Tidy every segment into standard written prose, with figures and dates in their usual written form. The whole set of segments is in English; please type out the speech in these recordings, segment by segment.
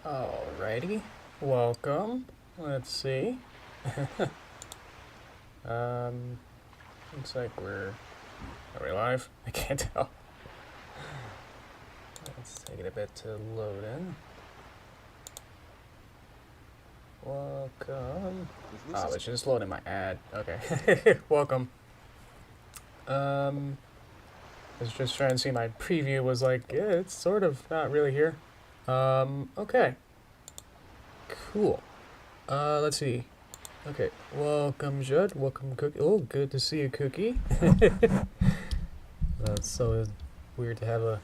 Alrighty, welcome. Let's see. Looks like are we live? I can't tell. Let's take it a bit to load in. Welcome. Oh, it's just loading my ad. Okay. Welcome. I was just trying to see my preview was like, yeah, it's sort of not really here. Okay. Cool. Let's see. Okay. Welcome, Judd. Welcome, Cookie. Oh, good to see you, Cookie. That's so weird to have a...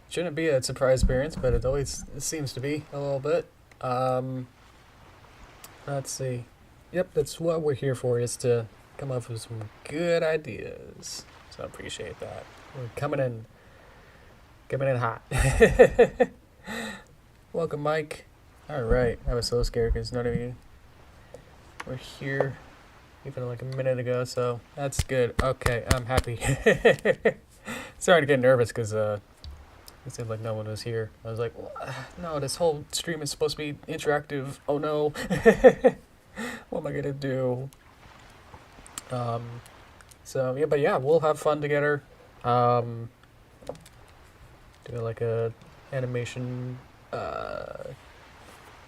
Shouldn't be a surprise appearance, but it seems to be a little bit. Let's see. Yep, that's what we're here for, is to come up with some good ideas. So I appreciate that. We're coming in hot. Welcome, Mike. Alright, I was so scared because none of you were here even like a minute ago, so that's good. Okay, I'm happy. Starting to get nervous because it seemed like no one was here. I was like, no, this whole stream is supposed to be interactive. Oh no. What am I gonna do? So yeah, but yeah, we'll have fun together. Do like a animation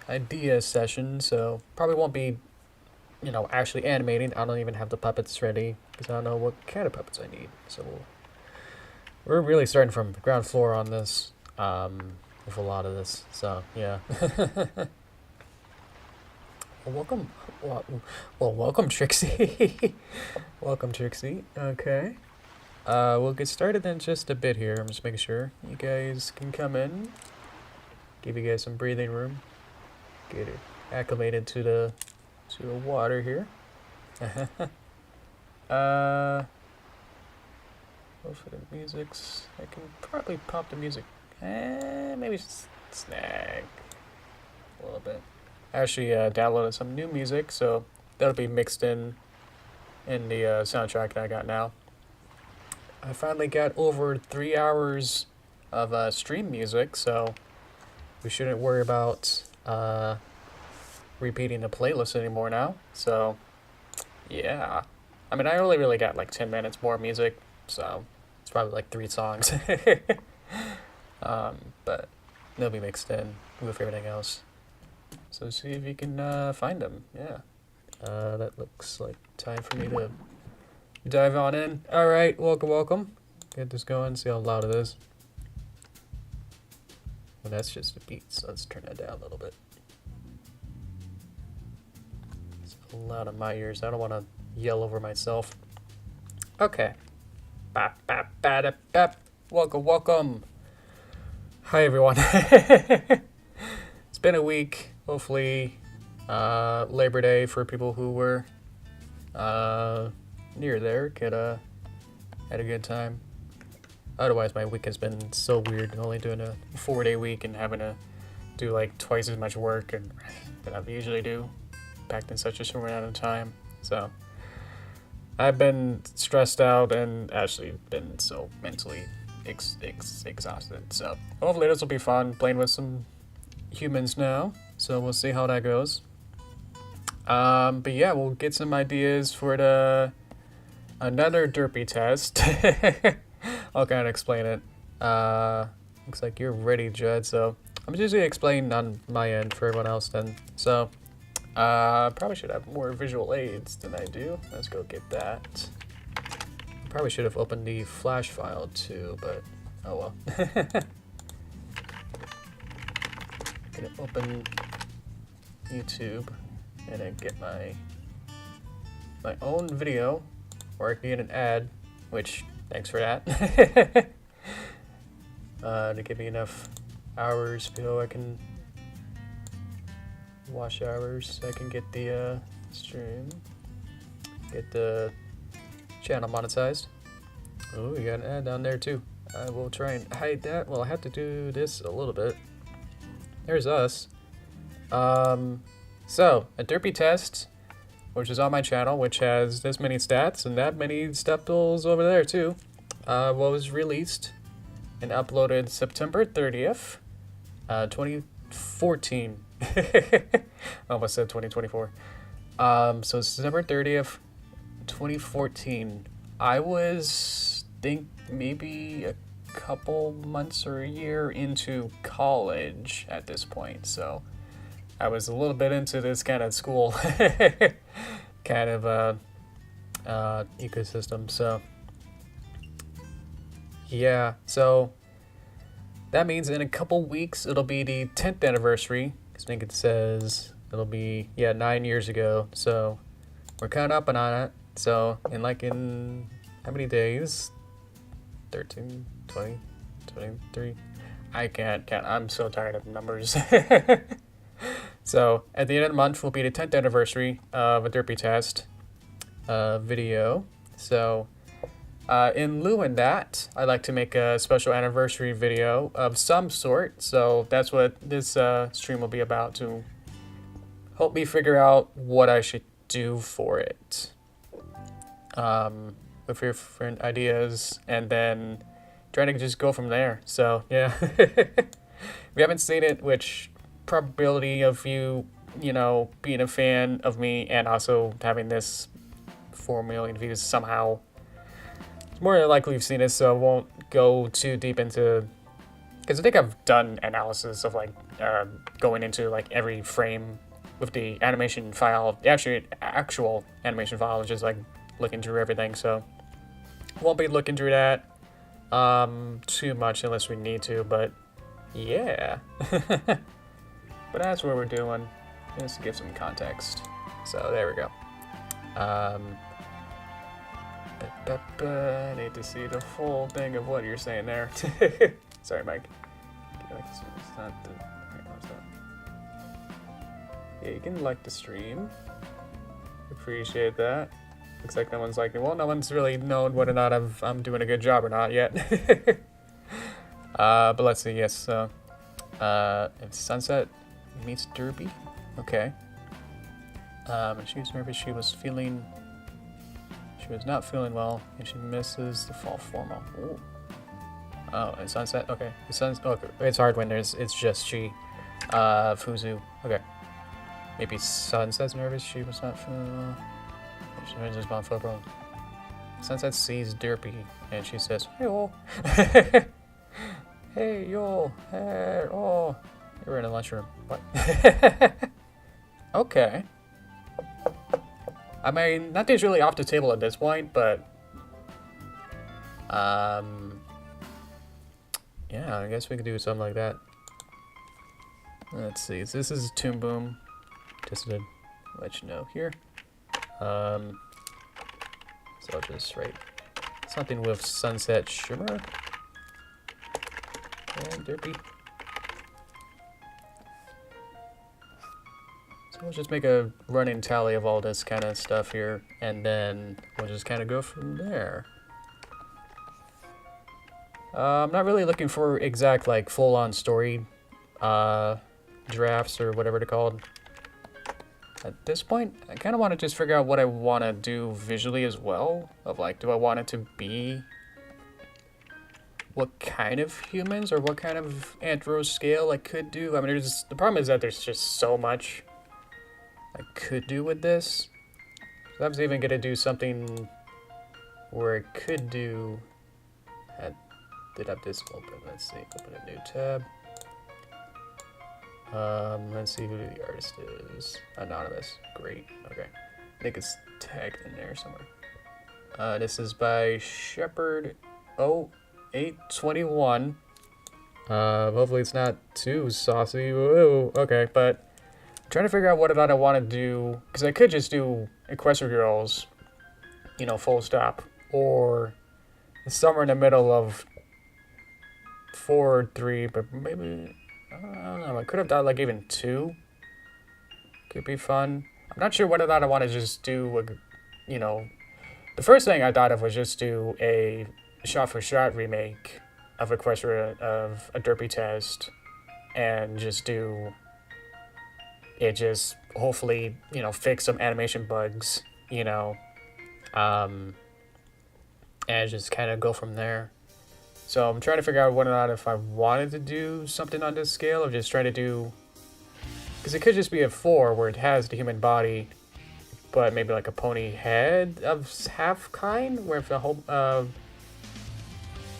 idea session, so probably won't be, actually animating. I don't even have the puppets ready because I don't know what kind of puppets I need. So we're really starting from the ground floor on this, with a lot of this. So yeah. Welcome. Well, welcome, Trixie. Welcome, Trixie. Okay. We'll get started in just a bit here. I'm just making sure you guys can come in. Give you guys some breathing room. Get it acclimated to the water here. For the musics, I can probably pop the music. Maybe snag a little bit. I actually downloaded some new music, so that'll be mixed in the soundtrack that I got now. I finally got over 3 hours of stream music, so we shouldn't worry about repeating the playlist anymore now. So yeah, I mean, I only really got like 10 minutes more music, so it's probably like 3 songs. But they'll be mixed in with everything else. So see if you can find them. Yeah. That looks like time for me to dive on in. All right, welcome. Get this going. See how loud it is. Well, that's just a beat, so let's turn that down a little bit. It's loud in my ears. I don't want to yell over myself. Okay. Bap, bap, bap, bap. Welcome. Hi, everyone. It's been a week. Hopefully, Labor Day for people who were near there had a good time. Otherwise, my week has been so weird. Only doing a 4-day week and having to do like twice as much work than I usually do, packed in such a short amount of time. So I've been stressed out and actually been so mentally exhausted. So hopefully this will be fun, playing with some humans now. So we'll see how that goes. But yeah, we'll get some ideas for another Derpy test. I'll kind of explain it. Looks like you're ready, Judd. So I'm just gonna explain on my end for everyone else then. So probably should have more visual aids than I do. Let's go get that. Probably should have opened the Flash file too, but oh well. Gonna open YouTube and then get my own video, or I can get an ad, which thanks for that. To give me enough hours so I can watch hours, so I can get the stream, get the channel monetized. Oh, you got an ad down there too. I will try and hide that. Well, I have to do this a little bit. There's us. So, A Derpy Test, which is on my channel, which has this many stats and that many steples over there too, was released and uploaded September 30th, 2014. Almost said 2024. So September 30th, 2014. I was, think, maybe a couple months or a year into college at this point. So I was a little bit into this kind of school kind of ecosystem. So yeah, so that means in a couple weeks it'll be the 10th anniversary. I think it says it'll be 9 years ago. So we're kind of up and on it. So in how many days? 13, 20, 23. I can't count. I'm so tired of numbers. So at the end of the month will be the 10th anniversary of A Derpy Test video. So in lieu of that, I'd like to make a special anniversary video of some sort. So that's what this stream will be about, to help me figure out what I should do for it. With different ideas, and then trying to just go from there. So yeah, if you haven't seen it, which probability of you being a fan of me and also having this 4 million views somehow, it's more likely you've seen it, so I won't go too deep into, because I think I've done analysis of going into every frame with the animation file, the actual animation file, just looking through everything. So won't be looking through that too much unless we need to, but yeah. But that's what we're doing, just to give some context. So there we go. I need to see the full thing of what you're saying there. Sorry, Mike. Yeah, you can like the stream. Appreciate that. Looks like no one's liking. Well, no one's really known whether or not I'm doing a good job or not yet. But let's see. Yes. So, if Sunset meets Derpy. Okay. And she was nervous. She was not feeling well, and she misses the fall formal. Ooh. Oh, and Sunset. Okay. Okay. It's hard when it's just she. Fuzu. Okay. Maybe Sunset's nervous. She was not feeling well. Sunset sees Derpy and she says, "Hey, yo." Hey, yo. Hey, oh. You're in a lunchroom. What? Okay. I mean, nothing's really off the table at this point, but yeah, I guess we could do something like that. Let's see. So this is Toon Boom. Just to let you know here. So I'll just write something with Sunset Shimmer and Derpy. So we'll just make a running tally of all this kind of stuff here, and then we'll just kind of go from there. I'm not really looking for exact full-on story drafts or whatever they're called. At this point, I kind of want to just figure out what I want to do visually as well. Of do I want it to be what kind of humans or what kind of anthro scale I could do. I mean, the problem is that there's just so much I could do with this. So I was even gonna do something where I could do. Did have this open? Let's see. Open a new tab. Let's see who the artist is. Anonymous. Great. Okay. I think it's tagged in there somewhere. This is by Shepherd 0821. Hopefully it's not too saucy. Whoa. Okay, but I'm trying to figure out what I want to do, because I could just do Equestria Girls, full stop, or somewhere in the middle of 4 or 3, but maybe. I don't know, I could have done even 2. Could be fun. I'm not sure whether or not I want to just do the first thing I thought of was just do a shot-for-shot remake of Equestria, of A Derpy Test, and just do it, just hopefully, fix some animation bugs, and just kind of go from there. So I'm trying to figure out whether or not if I wanted to do something on this scale, or just try to do Because it could just be a 4 where it has the human body, but maybe like a pony head of half kind, where if the whole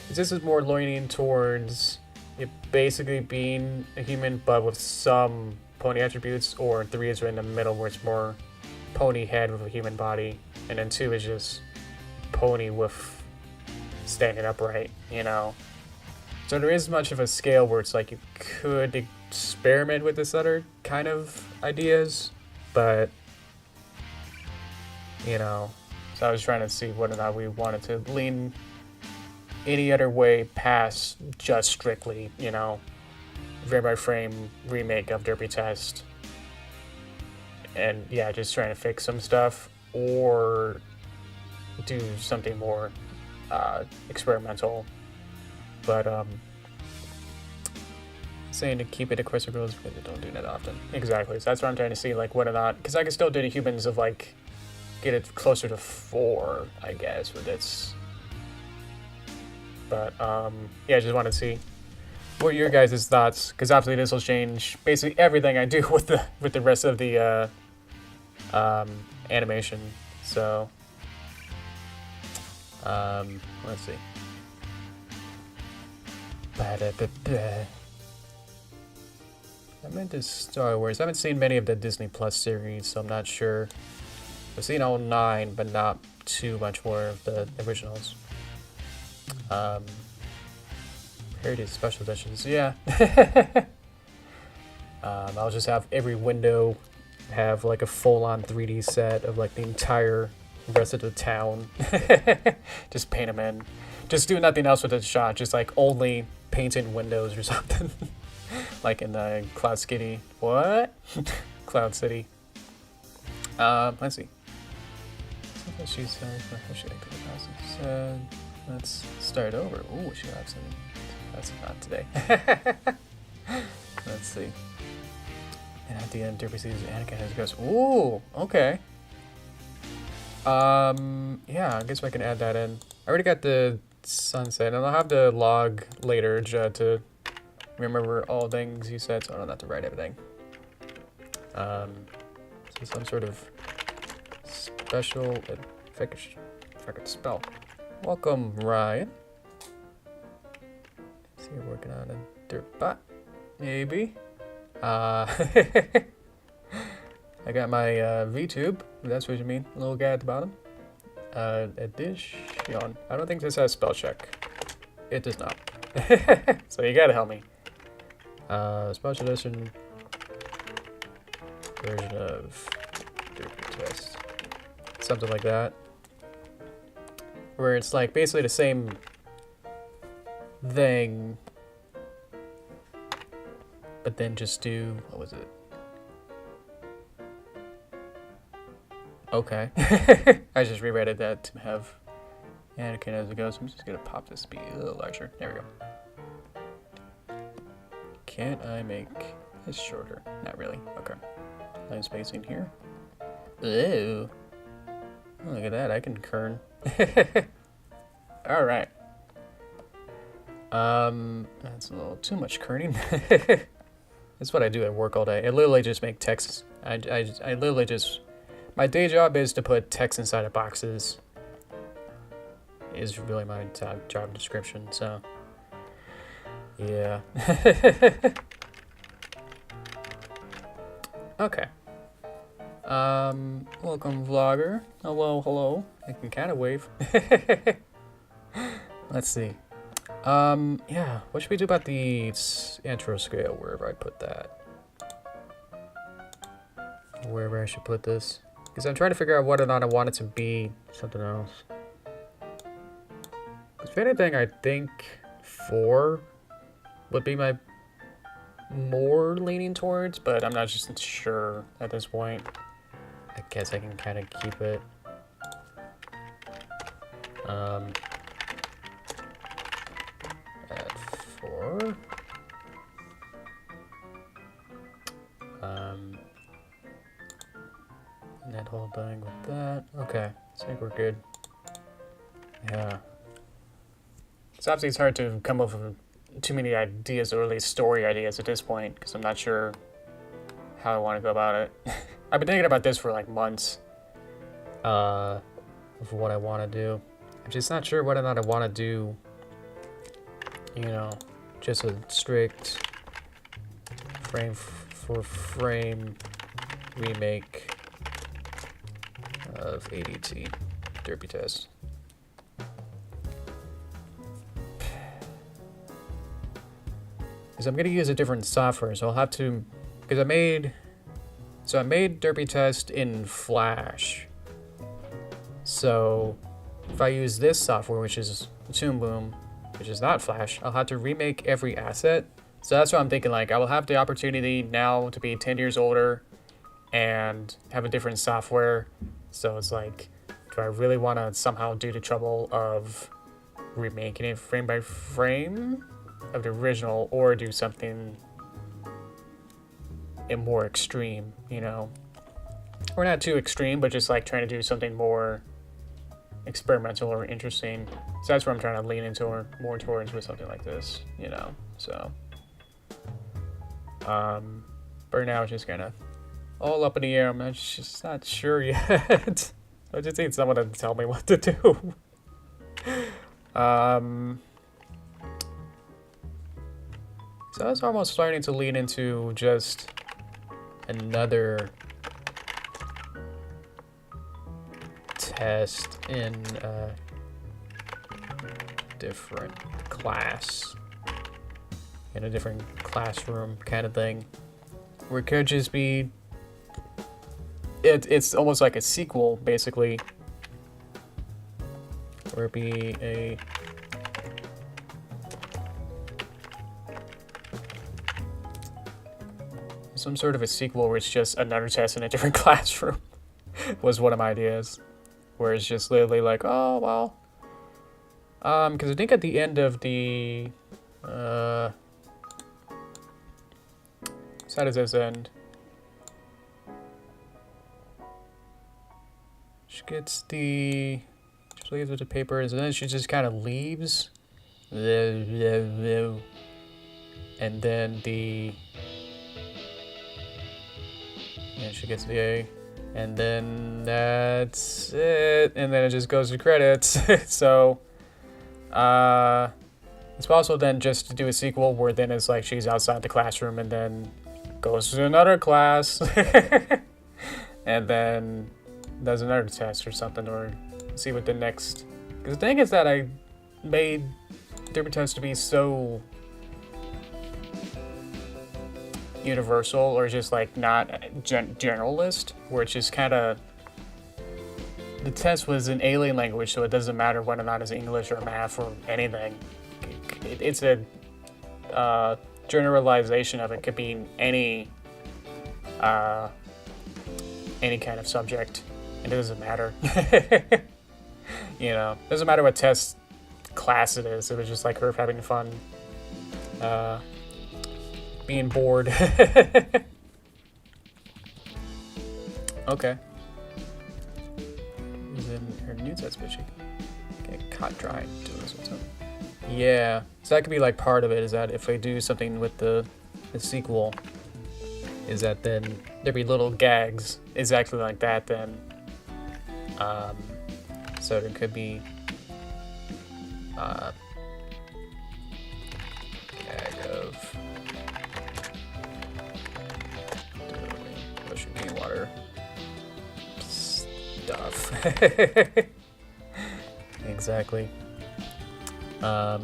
this is more leaning towards it basically being a human, but with some pony attributes, or 3 is right in the middle where it's more pony head with a human body, and then 2 is just pony with standing upright, you know. So there is much of a scale where it's like you could experiment with this other kind of ideas, but you know, so I was trying to see whether or not we wanted to lean any other way past just strictly, you know, frame by frame remake of Derpy Test. And yeah, just trying to fix some stuff or do something more experimental. But saying to keep it at Crystal Girls because they don't do that often. Exactly. So that's what I'm trying to see, like whether or not, because I can still do the humans of like get it closer to 4, I guess, with this. But yeah, I just want to see what your guys' thoughts, because obviously this will change basically everything I do with the rest of the animation. So let's see. I meant to Star Wars. I haven't seen many of the Disney Plus series, so I'm not sure. I've seen all 9, but not too much more of the originals. Heritage Special Editions, yeah. I'll just have every window have like a full-on 3D set of like the entire rest of the town. Just paint them in. Just do nothing else with the shot, just like only painted windows or something. Like in the Cloud City. What? Cloud City. Let's see. She said, let's start over. Ooh, she got some. That's not today. Let's see. And at the end, Derpy sees Anakin as goes. Ooh, okay. Yeah, I guess I can add that in. I already got the sunset, and I'll have the log later to remember all things you said, so I don't have to write everything. So some sort of special, if I could spell. Welcome, Ryan. See, you're working on a Derpy, maybe. I got my VTube, if that's what you mean, a little guy at the bottom. Edition. I don't think this has spell check. It does not. So you gotta help me. Special edition version of Derpy Test. Something like that. Where it's like basically the same thing, but then just do, what was it? Okay. I just reread that to have Anakin as it goes. I'm just gonna pop this to be a little larger. There we go. Can't I make this shorter? Not really. Okay. Line spacing here. Ooh. Oh, look at that. I can kern. All right. That's a little too much kerning. That's what I do at work all day. I literally just make text. I literally just, my day job is to put text inside of boxes. Is really my job description. So, yeah. Okay. Welcome, vlogger. Hello, hello. I can kind of wave. Let's see. Yeah, what should we do about the intro scale, wherever I put that? Wherever I should put this. Because I'm trying to figure out whether or not I want it to be something else. If anything, I think 4 would be my more leaning towards, but I'm not just sure at this point. I guess I can kind of keep it. At 4. And that whole thing with that. Okay, I think we're good. Yeah. It's obviously it's hard to come up with too many ideas, or at least story ideas at this point, because I'm not sure how I want to go about it. I've been thinking about this for like months. Of what I want to do. I'm just not sure whether or not I want to do, you know, just a strict frame for frame remake of ADT Derpy Test. Because I'm gonna use a different software, so I'll have to, because I made Derpy Test in Flash. So if I use this software, which is Toon, which is not Flash, I'll have to remake every asset. So that's what I'm thinking, like I will have the opportunity now to be 10 years older and have a different software. So it's like, do I really want to somehow do the trouble of remaking it frame by frame of the original, or do something more extreme, you know? Or not too extreme, but just like trying to do something more experimental or interesting. So that's what I'm trying to lean into or more towards with something like this, you know? So but now it's just kind of all up in the air. I'm just not sure yet. I just need someone to tell me what to do. So that's almost starting to lean into just another test in a different class, in a different classroom kind of thing, where it could just be, it's almost like a sequel, basically, or it be a some sort of a sequel where it's just another test in a different classroom was one of my ideas, where it's just literally like, oh well, because I think at the end of the so how does this end? She gets she leaves with the papers, and then she just kind of leaves, and then she gets the A, and then that's it, and then it just goes to credits. So it's possible then just to do a sequel where then it's like she's outside the classroom and then goes to another class and then does another test or something, or see what the next, because the thing is that I made Derpy Test to be so universal, or just like not generalist, where it's just kind of, the test was an alien language, so it doesn't matter whether or not it's English or math or anything. It's a generalization of it. Could be any kind of subject. It doesn't matter. You know, it doesn't matter what test class it is. It was just like her having fun, being bored. Okay. Then her new test, but she get caught dry doing this or something. Yeah, so that could be like part of it, is that if I do something with the sequel, is that then there'd be little gags exactly like that then. So there could be gag of doing Yoshi Greenwater stuff. Exactly. Or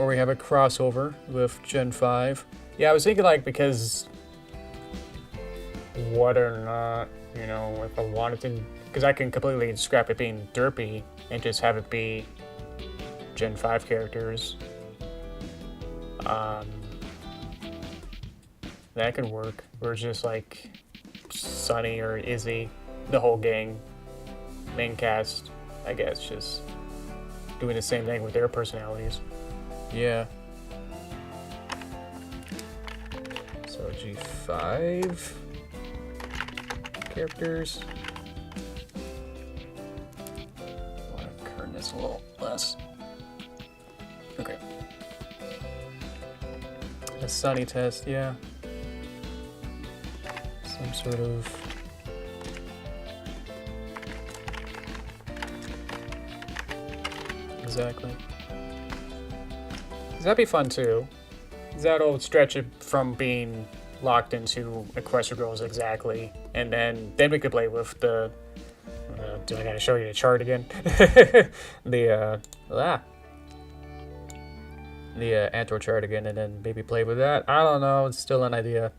we have a crossover with Gen 5. Yeah, I was thinking like, because whether or not, you know, if I wanted to, because I can completely scrap it being Derpy and just have it be Gen 5 characters. That could work. Or just like Sunny or Izzy, the whole gang, main cast, I guess, just doing the same thing with their personalities. Yeah. So G5 characters. I want to turn this a little less. Okay. A Sunny test, yeah. some sort of exactly. That'd be fun too. That'll stretch it from being locked into Equestria Girls exactly, and then we could play with the. Do I gotta show you the chart again? The Antro chart again, and then maybe play with that. I don't know. It's still an idea.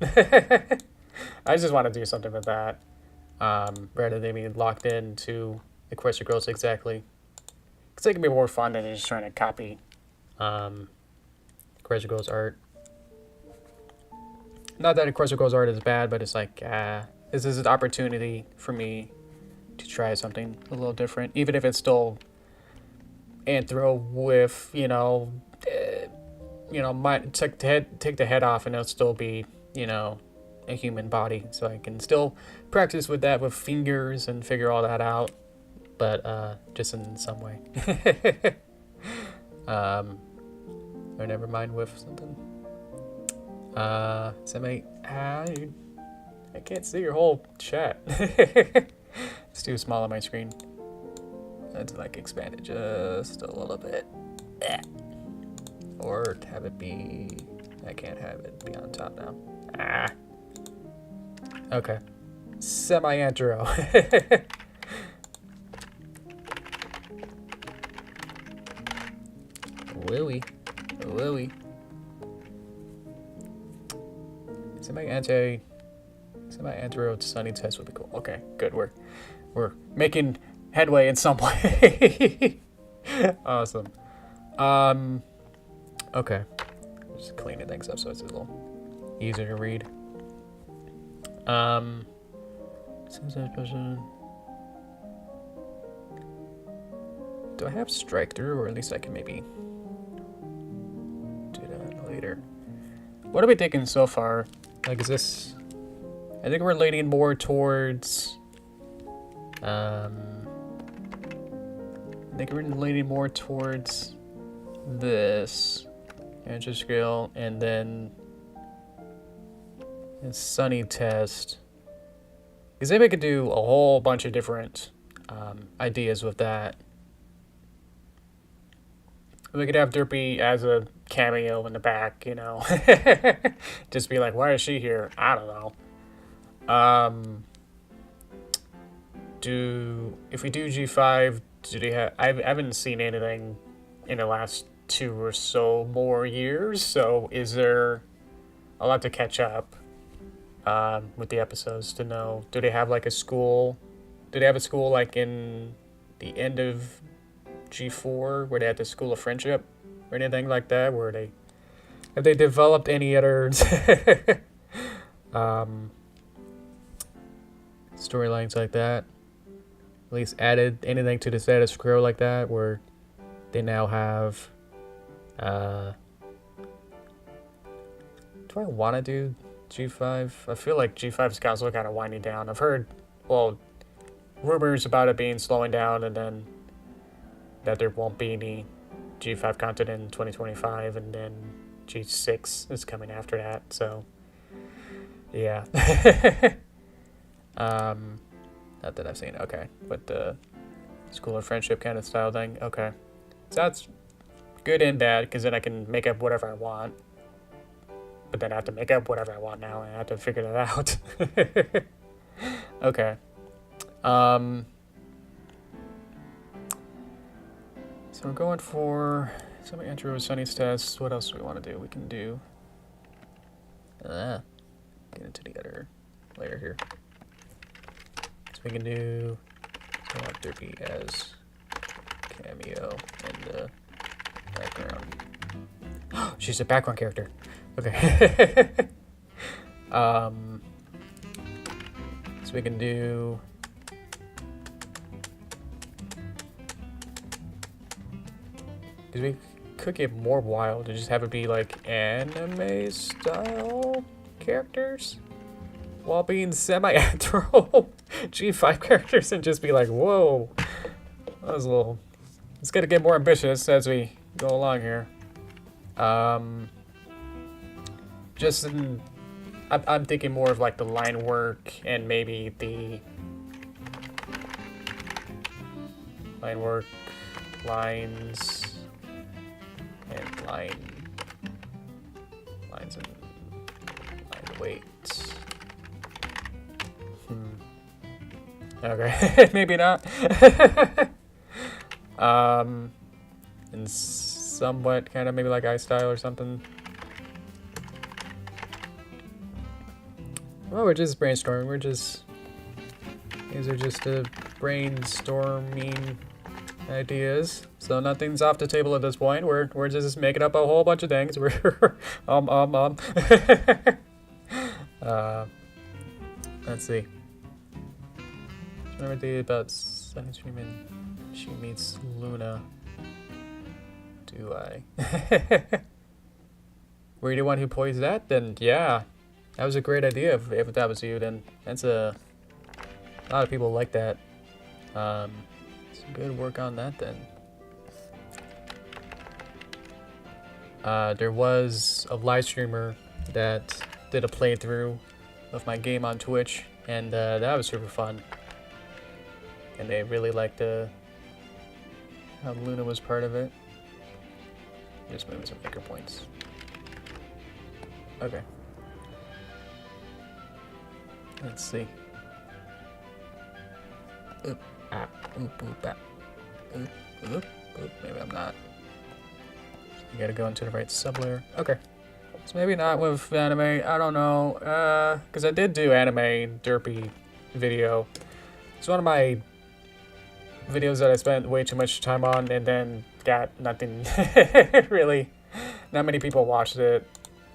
I just want to do something with that, rather than being locked into Equestria Girls exactly. Because it can be more fun than just trying to copy Equestria Girls art. Not that Equestria Girls art is bad, but it's like, this is an opportunity for me to try something a little different, even if it's still Anthro with, take the head off and it'll still be, a human body. So I can still practice with that with fingers and figure all that out, but just in some way. Or never mind with something. I can't see your whole chat. It's too small on my screen. I had to like expand it just a little bit. Or have it be... I can't have it be on top now. Okay. Semi-antro. Wooey. Wooey. Semi-antro sunny test would be cool. Okay, good. We're making headway in some way. Awesome. Okay. Just cleaning things up so it's a little easier to read. Do I have strike through, or at least I can maybe do that later? What are we thinking so far? Like, is this... I think we're leaning more towards... I think we're leaning more towards this Antro scale, and then a sunny test. Because then we could do a whole bunch of different ideas with that. We could have Derpy as a cameo in the back, Just be like, why is she here? I don't know. If we do G5, do they have... I haven't seen anything in the last 2 or so more years, so is there a lot to catch up with the episodes to know? Do they have like a school? Do they have a school like in the end of G4 where they had the School of Friendship or anything like that? Have they developed any other storylines like that? At least added anything to the status quo like that, where they now have... do I want to do G5? I feel like G5's console kind of winding down. I've heard, rumors about it being slowing down, and then that there won't be any G5 content in 2025, and then G6 is coming after that, so yeah. Not that I've seen. Okay, but the School of Friendship kind of style thing. Okay, so that's good and bad, because then I can make up whatever I want. But then I have to make up whatever I want now, and I have to figure that out. Okay. So we're going for some intro Sunny's test. What else do we want to do? We can do... get into the other layer here. So we can do... I want Derpy as cameo in the background. She's a background character. Okay. So we can do... Because we could get more wild to just have it be like anime style characters while being semi-antro G5 characters, and just be like, whoa. That was a little... It's gonna get more ambitious as we go along here. Just in I'm thinking more of like the line work and maybe the line work, lines, and lines and line weight. Okay, maybe not. And somewhat kind of maybe like iStyle or something. Well, we're just brainstorming. These are just brainstorming ideas. So nothing's off the table at this point. We're just making up a whole bunch of things. We're let's see. Remember about Sunny Streaming? She meets Luna. Do I? Were you the one who poised that? Then yeah, that was a great idea. If that was you, then that's a lot of people like that. Some good work on that then. There was a live streamer that did a playthrough of my game on Twitch, and that was super fun. And they really liked how Luna was part of it. Just moving some anchor points. Okay. Let's see. Oop, ah, oop, oop, ah. Oop, oop, oop. Maybe I'm not. You gotta go into the right sublayer. Okay. So maybe not with anime. I don't know. Because I did do anime derpy video. It's one of my videos that I spent way too much time on and then got nothing. Really, not many people watched it.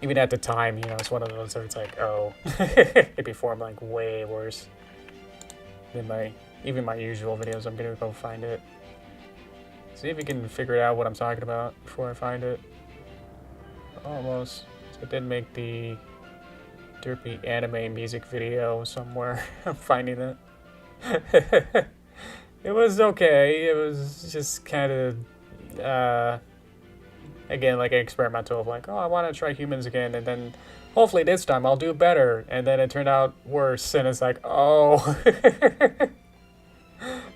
Even at the time, you know, it's one of those where it's like, oh, it performed like way worse than even my usual videos. I'm gonna go find it. See if you can figure out what I'm talking about before I find it. Almost. So I did make the derpy anime music video somewhere. I'm finding it. It was okay. It was just kind of, again, like an experimental of like, oh, I want to try humans again, and then hopefully this time I'll do better. And then it turned out worse, and it's like, oh,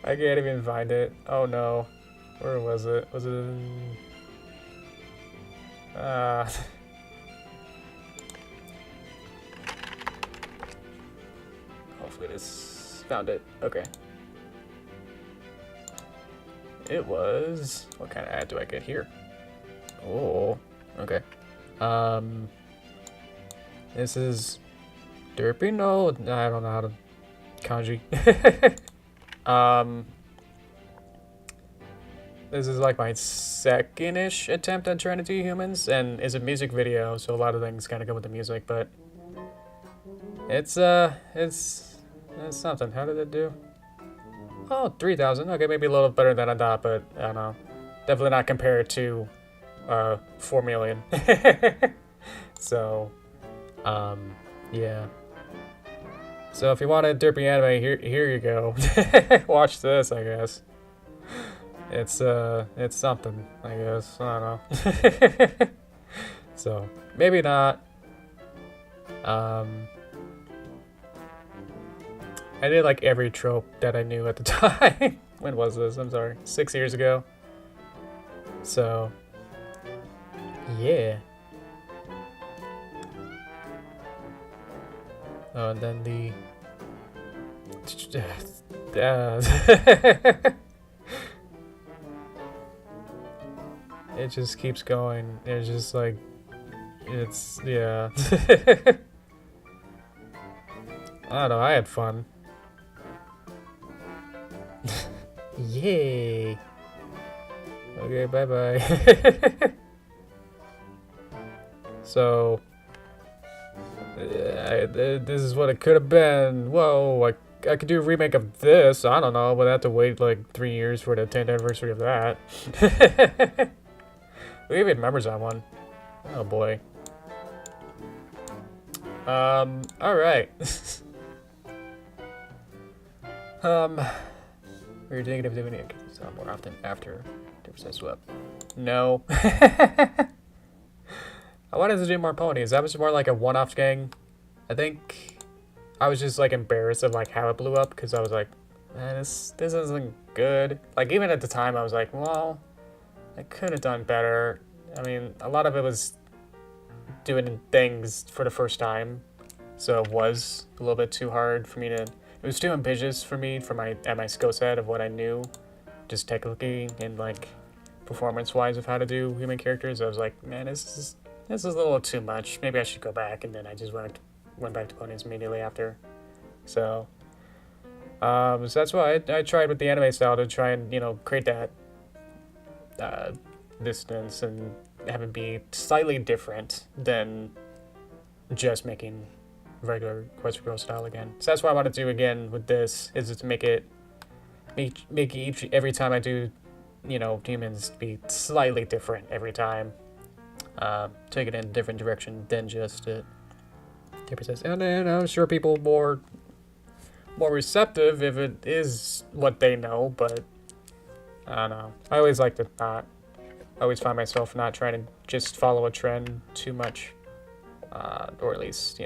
I can't even find it. Oh no, where was it? Was it in... hopefully this found it. Okay. It was... What kind of ad do I get here? Oh, okay. This is Derpy? No, I don't know how to kanji. This is like my second-ish attempt at trying to do humans, and it's a music video, so a lot of things kind of go with the music, but it's something. How did it do? Oh, 3,000. Okay, maybe a little better than I thought, but I don't know. Definitely not compared to 4 million. So, yeah. So if you want a derpy anime, here you go. Watch this, I guess. It's something, I guess. I don't know. So, maybe not. I did like every trope that I knew at the time. When was this? I'm sorry. 6 years ago. So, yeah. Oh, and then the... It just keeps going. It's just like... It's... yeah. I don't know, I had fun. Yay! Okay, bye-bye. So... this is what it could have been. Whoa, I could do a remake of this. I don't know, but I have to wait like 3 years for the 10th anniversary of that. Who even remembers that one? Oh boy. Alright. We're thinking of doing it more often after Derpy Swap. No. I wanted to do more ponies. That was more like a one-off gang I think I was just like embarrassed of like how it blew up because I was like, man, this isn't good. Like even at the time I was like, well, I could have done better. I mean, a lot of it was doing things for the first time, so it was a little bit too hard for me to. It was too ambitious for me for my skill set of what I knew, just technically and like performance-wise of how to do human characters. I was like, man, this is a little too much. Maybe I should go back, and then I just went back to ponies immediately after. So that's why I tried with the anime style to try and create that distance and have it be slightly different than just making regular Quest for Girl style again. So that's what I want to do again with this, is to make every time I do, humans be slightly different every time. Take it in a different direction than just it. And then I'm sure people more receptive if it is what they know, but I don't know. I always like to not. I always find myself not trying to just follow a trend too much, or at least,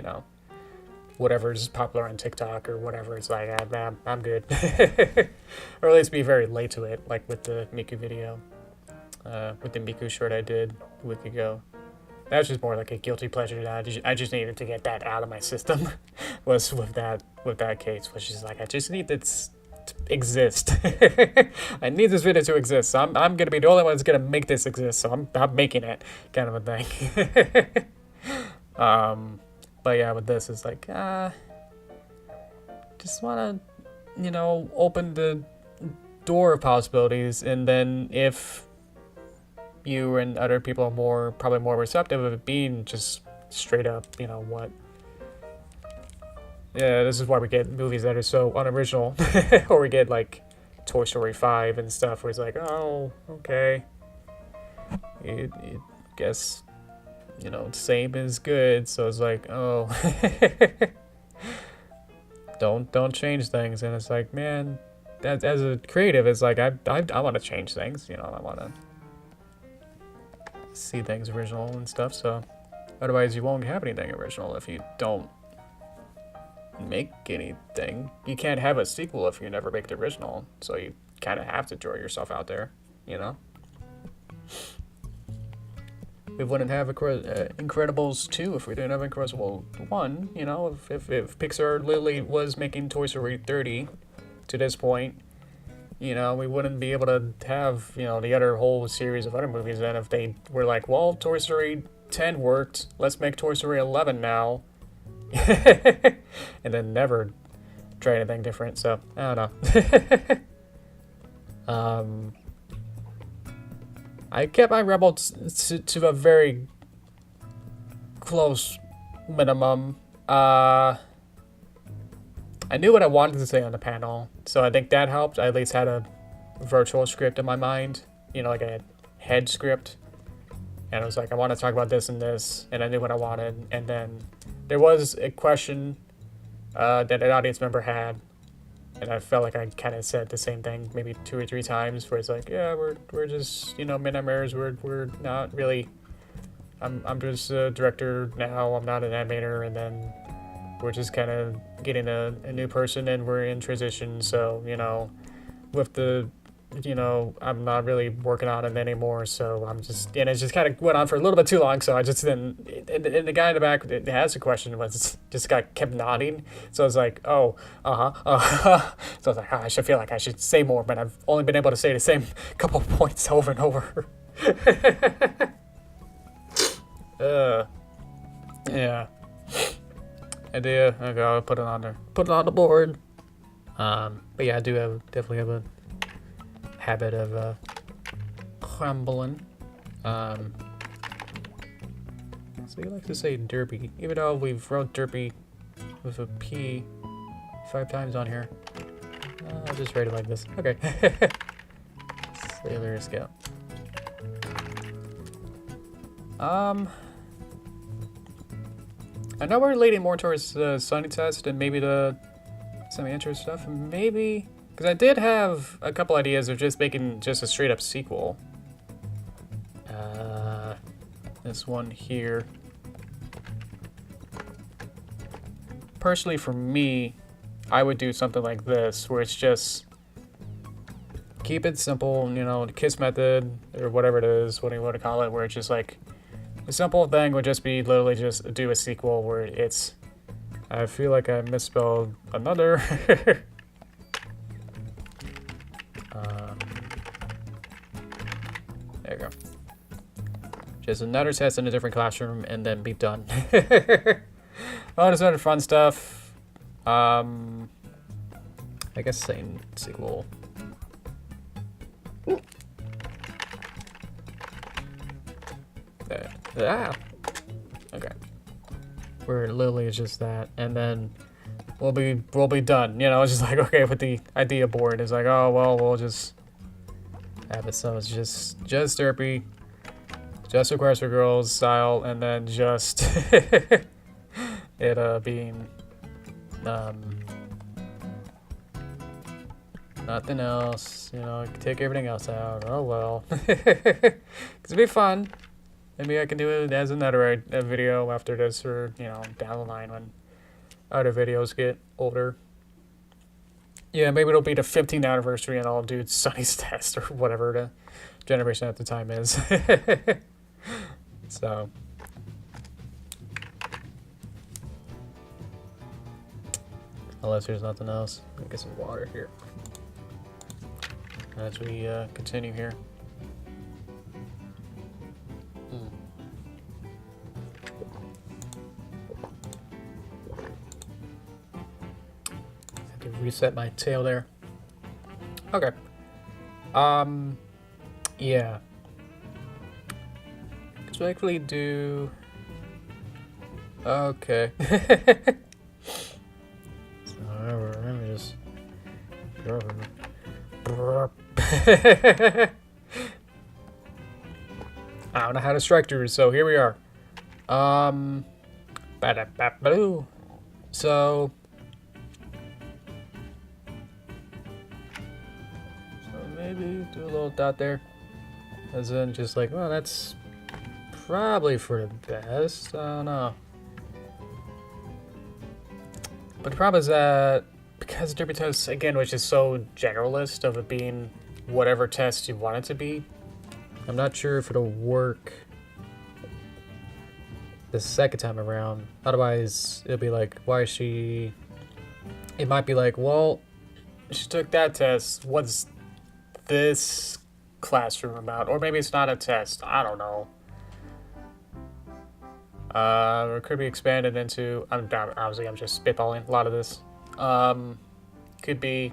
whatever's popular on TikTok or whatever. It's like, I'm good. Or at least be very late to it, like with the Miku video, with the Miku short I did a week ago. That was just more like a guilty pleasure that I just needed to get that out of my system. Was with that case, which is like, I just need this to exist. I need this video to exist. So I'm gonna be the only one that's gonna make this exist. So I'm making it, kind of a thing. But yeah, with this, it's like, just wanna, open the door of possibilities, and then if you and other people are probably more receptive of it being just straight up, what. Yeah, this is why we get movies that are so unoriginal, or we get like Toy Story 5 and stuff, where it's like, oh, okay, it guess, same is good. So it's like, oh, don't change things. And it's like, man, as a creative, it's like I want to change things. I want to see things original and stuff. So otherwise, you won't have anything original if you don't make anything. You can't have a sequel if you never make the original. So you kind of have to throw yourself out there. We wouldn't have Incredibles 2 if we didn't have Incredibles 1, if Pixar literally was making Toy Story 30 to this point, we wouldn't be able to have, the other whole series of other movies then if they were like, well, Toy Story 10 worked, let's make Toy Story 11 now. And then never try anything different, so, I don't know. I kept my Rebel to a very close minimum. I knew what I wanted to say on the panel, so I think that helped. I at least had a virtual script in my mind, like a head script. And I was like, I want to talk about this and this, and I knew what I wanted. And then there was a question that an audience member had, and I felt like I kind of said the same thing maybe 2 or 3 times, where it's like, yeah, we're just, midnight mirrors, we're not really, I'm just a director now, I'm not an animator, and then we're just kind of getting a new person, and we're in transition, so, with the, I'm not really working on it anymore, so I'm just, and it just kind of went on for a little bit too long, so I just didn't, and the guy in the back that asked the question just kept nodding, so I was like, oh, so I was like, I should feel like I should say more, but I've only been able to say the same couple points over and over. Yeah. Idea, okay, I'll put it on there, put it on the board. But yeah, I do definitely have a habit of crumbling. So you like to say derpy, even though we've wrote derpy with a P 5 times on here. I'll just write it like this. Okay. Sailor Scout. I know we're leaning more towards the Sunny Test and maybe the semi-intro stuff. Maybe, because I did have a couple ideas of just making just a straight up sequel. This one here. personally for me, I would do something like this, where it's just keep it simple, you know, the KISS method, or whatever it is, what do you want to call it, where it's just like, a simple thing would just be literally just do a sequel where it's, I feel like I misspelled another. There you go. Just another test in a different classroom and then be done. Oh, there's other fun stuff. I guess same sequel. Ah. Okay. Where literally it's just that, and then we'll be done. You know, it's just like, okay, with the idea board, it's like, oh well, we'll just have it so it's just Derpy, just Request for Girls style, and then just it being nothing else. You know, take everything else out. Oh well, 'cause it'd be fun. Maybe I can do it as another video after this, or, you know, down the line when other videos get older. Yeah, maybe it'll be the 15th anniversary and I'll do Sunny's test or whatever the generation at the time is. So. Unless there's nothing else. Let me get some water here. As we continue here. Reset my tail there. Okay. Yeah. Let's actually do. Okay. So let me just. I don't know how to strike through, so here we are. So. Maybe do a little dot there, as in just like, well, that's probably for the best. I don't know. But the problem is that because Derpy Test, again, which is so generalist of it being whatever test you want it to be, I'm not sure if it'll work the second time around. Otherwise, it'll be like, why is she? It might be like, well, she took that test. What's this classroom about? Or maybe it's not a test. I don't know. Or it could be expanded into. Obviously, I'm just spitballing a lot of this. Could be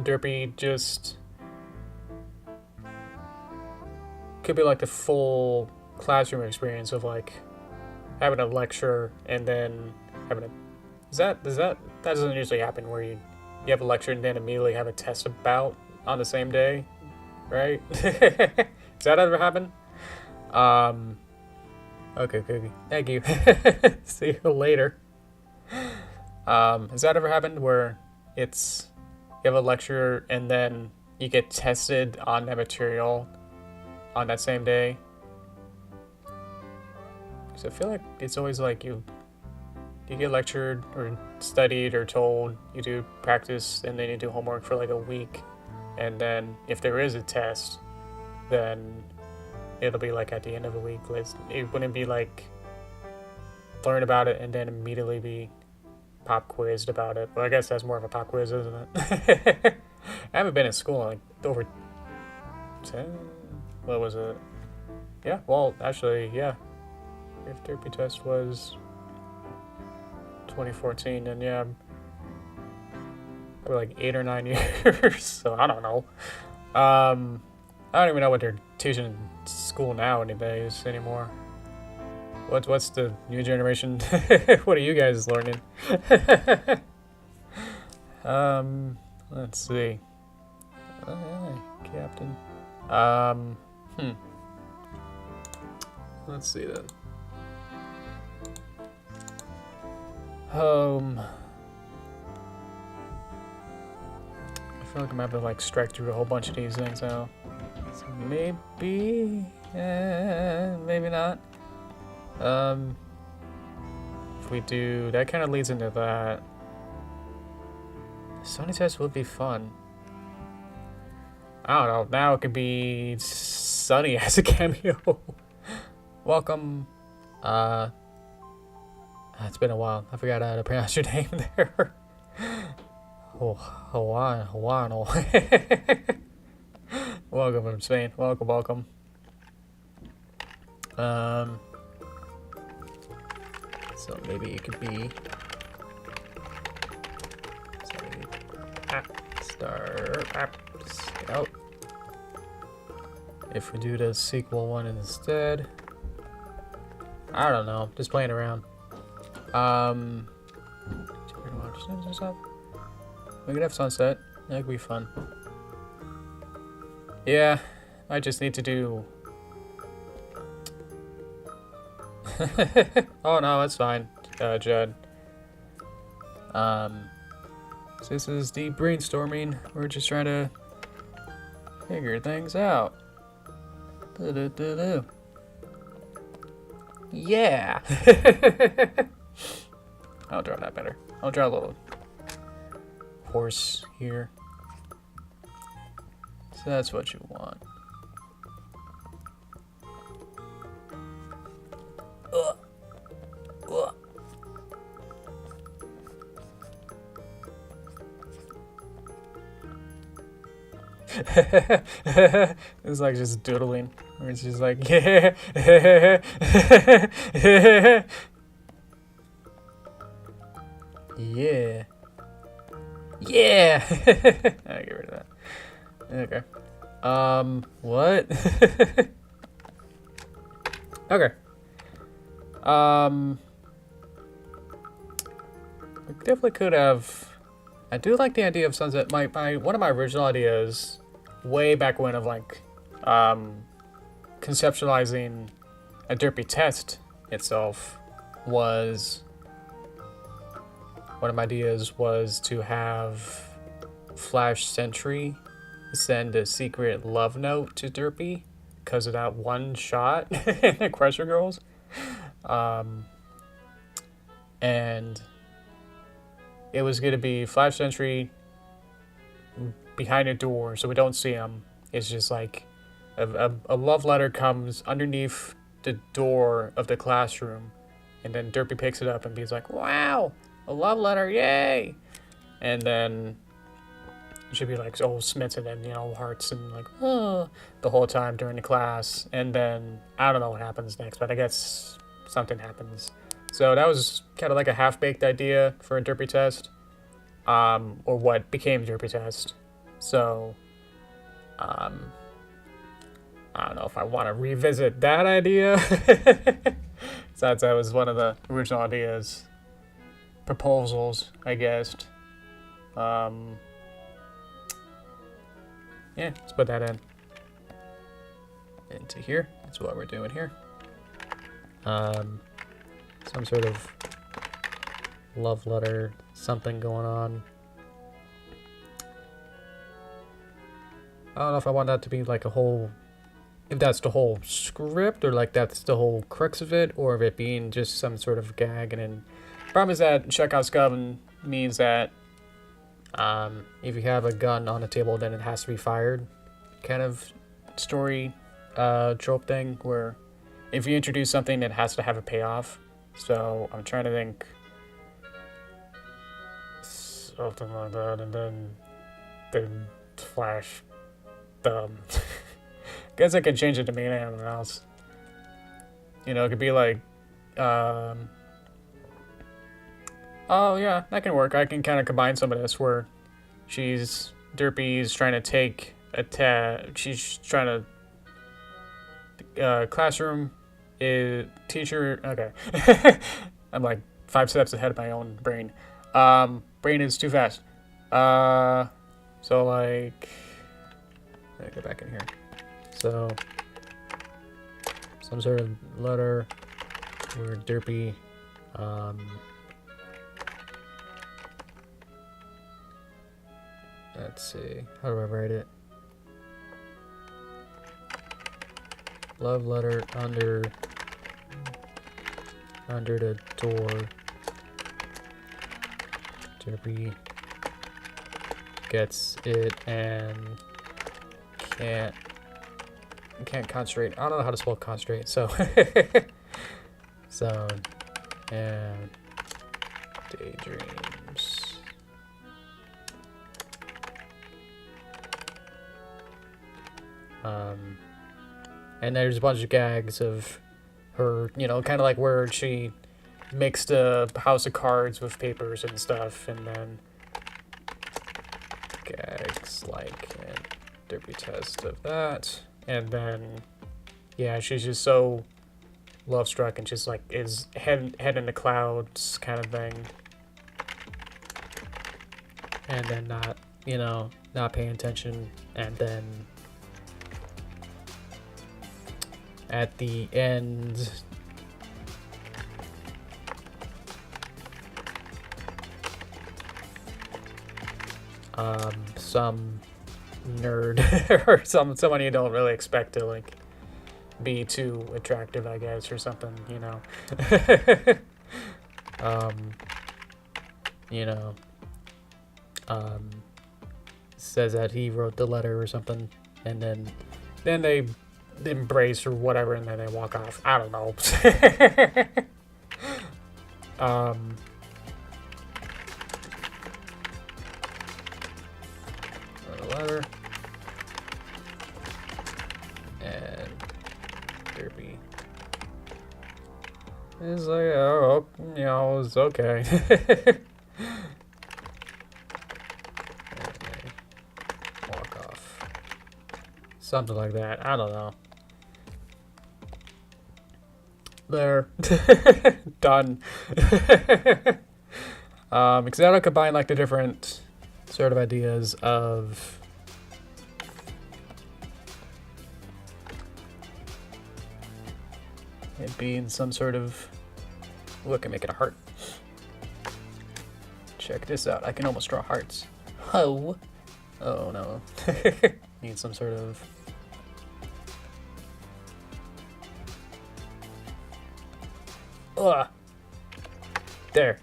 Derpy just. Could be like the full classroom experience of like having a lecture and then having a. That doesn't usually happen where you have a lecture and then immediately have a test about on the same day, right? Does that ever happen? Okay, Cookie. Thank you. See you later. Has that ever happened where it's you have a lecture and then you get tested on that material on that same day? Because I feel like it's always like you get lectured or studied or told, you do practice, and then you do homework for like a week. And then if there is a test, then it'll be like at the end of a week. It wouldn't be like learn about it and then immediately be pop quizzed about it. Well, I guess that's more of a pop quiz, isn't it? I haven't been in school in like over 10, what was it? Yeah, well, actually, yeah. If Derpy Test was 2014, then yeah, probably like 8 or 9 years, so I don't know. I don't even know what they're teaching in school nowadays anymore. What's the new generation? What are you guys learning? Let's see. Captain. Let's see then. I feel like I'm gonna have to like strike through a whole bunch of these things now. So maybe, maybe not. For if we do, that kind of leads into that. Sunny test would be fun. I don't know. Now it could be Sunny as a cameo. Welcome. It's been a while. I forgot how to pronounce your name there. Oh, Hawaiian. Welcome from Spain. Welcome. So maybe it could be app scout. If we do the sequel one instead, I don't know. Just playing around. We could have sunset. That could be fun. Yeah, I just need to do. Oh no, that's fine, Judd. So this is the brainstorming. We're just trying to figure things out. Yeah. I'll draw that better. I'll draw a little horse here. So that's what you want. It's like just doodling, where it's just like, yeah. Yeah. Yeah. I get rid of that. Okay. What? Okay. We definitely could have. I do like the idea of sunset. One of my original ideas, way back when, of like, conceptualizing a Derpy Test itself was. One of my ideas was to have Flash Sentry send a secret love note to Derpy because of that one shot in the Crusher Girls. And it was going to be Flash Sentry behind a door so we don't see him. It's just like a love letter comes underneath the door of the classroom, and then Derpy picks it up and be like, wow, a love letter, yay! And then it should be like, oh, smitten and, you know, hearts and like, oh, the whole time during the class. And then I don't know what happens next, but I guess something happens. So that was kind of like a half-baked idea for a Derpy Test, or what became Derpy Test. So, I don't know if I want to revisit that idea. Since that was one of the original ideas, proposals, I guess. Yeah, let's put that into here. That's what we're doing here. Some sort of love letter, something going on. I don't know if I want that to be like a whole, if that's the whole script, or like that's the whole crux of it, or if it being just some sort of gag. And then problem is that Chekhov's gun means that if you have a gun on a table, then it has to be fired, kind of story trope thing, where if you introduce something, it has to have a payoff. So I'm trying to think something like that, and then Flash. Guess I can change it to mean anything else. You know, it could be like, oh yeah, that can work. I can kind of combine some of this where Derpy's trying to take she's trying to, classroom is teacher, okay. I'm like 5 steps ahead of my own brain. Brain is too fast. So like, let me go back in here. So, some sort of letter where Derpy, let's see, how do I write it? Love letter under the door Derpy gets it and can't concentrate. I don't know how to spell concentrate, so so and daydreams. And there's a bunch of gags of her, you know, kind of like where she mixed a house of cards with papers and stuff, and then gags like a Derpy Test of that, and then yeah, she's just so love struck and just like is head in the clouds kind of thing, and then not, you know, not paying attention, and then at the end some nerd or someone you don't really expect to like be too attractive, I guess, or something, you know. You know, says that he wrote the letter or something, and then they embrace or whatever, and then they walk off. I don't know. Letter and Derpy is like, oh, you know, it's okay. And they walk off, something like that. I don't know. There. Done. Because that'll combine like the different sort of ideas of it being some sort of, ooh, I can make it a heart. Check this out. I can almost draw hearts. Oh. Oh no. Need some sort of there.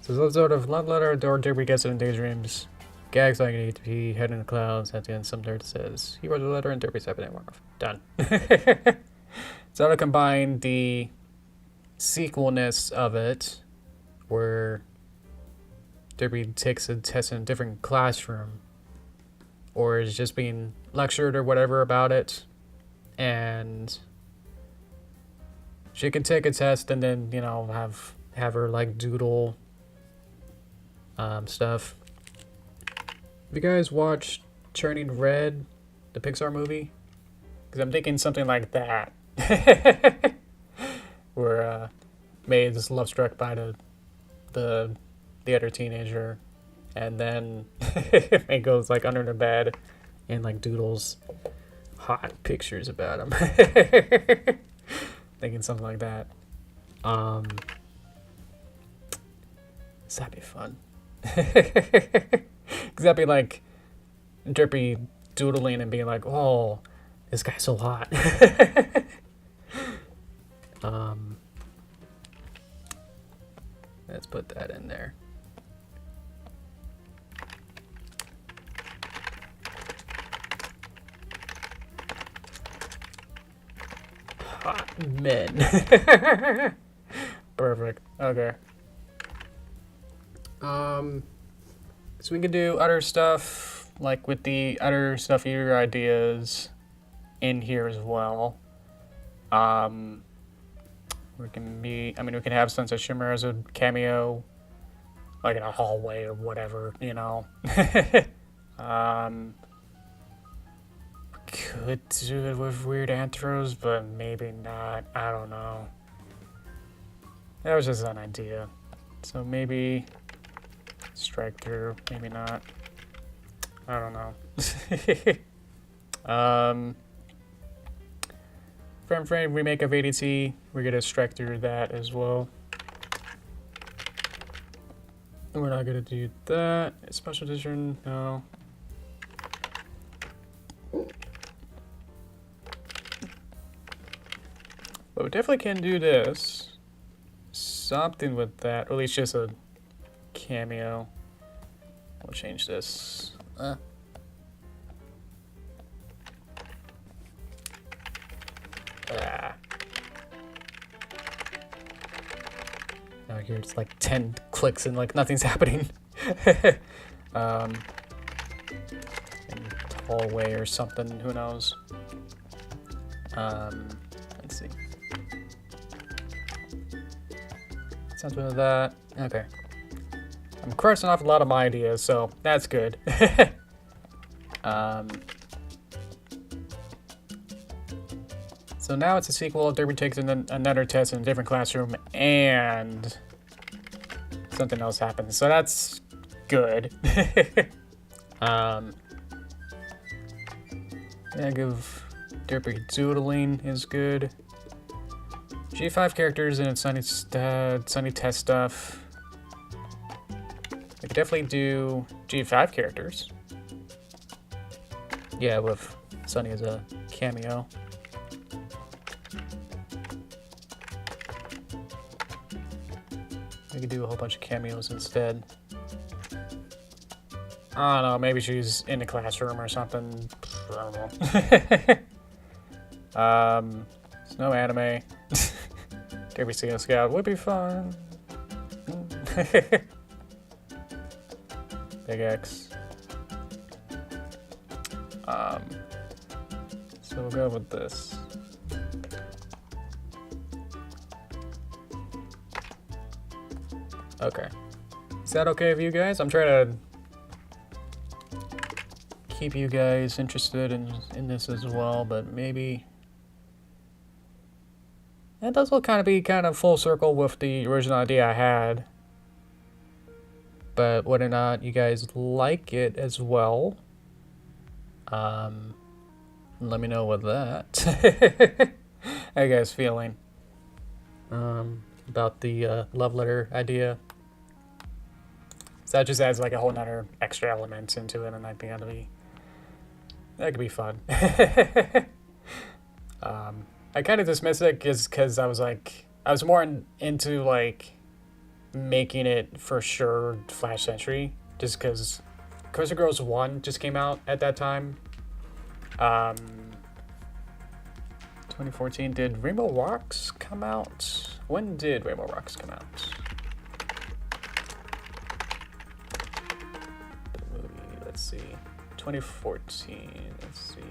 So some sort of love letter, or Derpy gets it in daydreams. Gags like an ATP, head in the clouds. At the end, some nerd says, he wrote a letter and Derpy's happy to off. Done. So that'll combine the sequelness of it, where Derpy takes a test in a different classroom, or is just being lectured or whatever about it, and she can take a test and then, you know, have her like doodle stuff. Have you guys watched Turning Red, the Pixar movie? Because I'm thinking something like that. Where May is love struck by the other teenager, and then May goes like under the bed and like doodles hot pictures about him. Thinking something like that. That'd be fun. Because that'd be like Derpy doodling and being like, oh, this guy's so hot. Let's put that in there. Hot men. Perfect. Okay. So we can do other stuff, like with the other stuff, your ideas in here as well. We can have Sunset Shimmer as a cameo, like in a hallway or whatever, you know. Could do it with weird anthros, but maybe not. I don't know. That was just an idea. So maybe strike through, maybe not. I don't know. Frame remake of ADT, we're gonna strike through that as well. We're not gonna do that. Special edition, no. But we definitely can do this. Something with that, or at least just a cameo. We'll change this. Now here it's like 10 clicks and like nothing's happening. In hallway or something, who knows? Let's see. Sounds like that. Okay. I'm crossing off a lot of my ideas, so that's good. So now it's a sequel. Derpy takes another test in a different classroom, and something else happens. So that's good. Yeah, give Derpy doodling is good. G5 characters and Sunny test stuff. We could definitely do G5 characters. Yeah, with Sunny as a cameo. We could do a whole bunch of cameos instead. I don't know, maybe she's in the classroom or something. I don't know. Snow anime. Derpy Seal Scout would be fun. Big X. So we'll go with this. Okay. Is that okay with you guys? I'm trying to keep you guys interested in this as well, but maybe that does look be kind of full circle with the original idea I had. But whether or not you guys like it as well, let me know what that how you guys feeling about the love letter idea. So that just adds like a whole nother extra element into it, and I think that could be fun. I kind of dismiss it because I was more into like making it for sure Flash Century, just because Curse of Girls 1 just came out at that time. 2014. Did Rainbow Rocks come out? When did Rainbow Rocks come out? The movie, let's see. 2014. Let's see.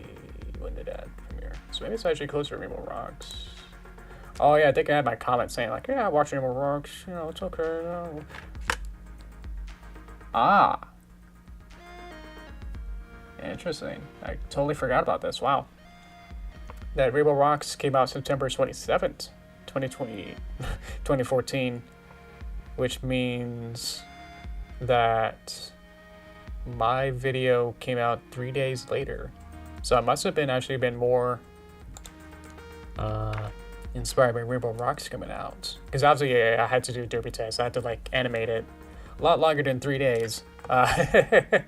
When did that premiere? So maybe it's actually closer to Rainbow Rocks. Oh yeah, I think I had my comment saying like, yeah, I watched Rainbow Rocks. You know, it's okay. No. Ah. Interesting. I totally forgot about this. Wow. That Rainbow Rocks came out September 27th, 2014, which means that my video came out 3 days later. So I must have actually been more inspired by Rainbow Rocks coming out. Because obviously, yeah, I had to do a Derpy Test. I had to like animate it a lot longer than 3 days than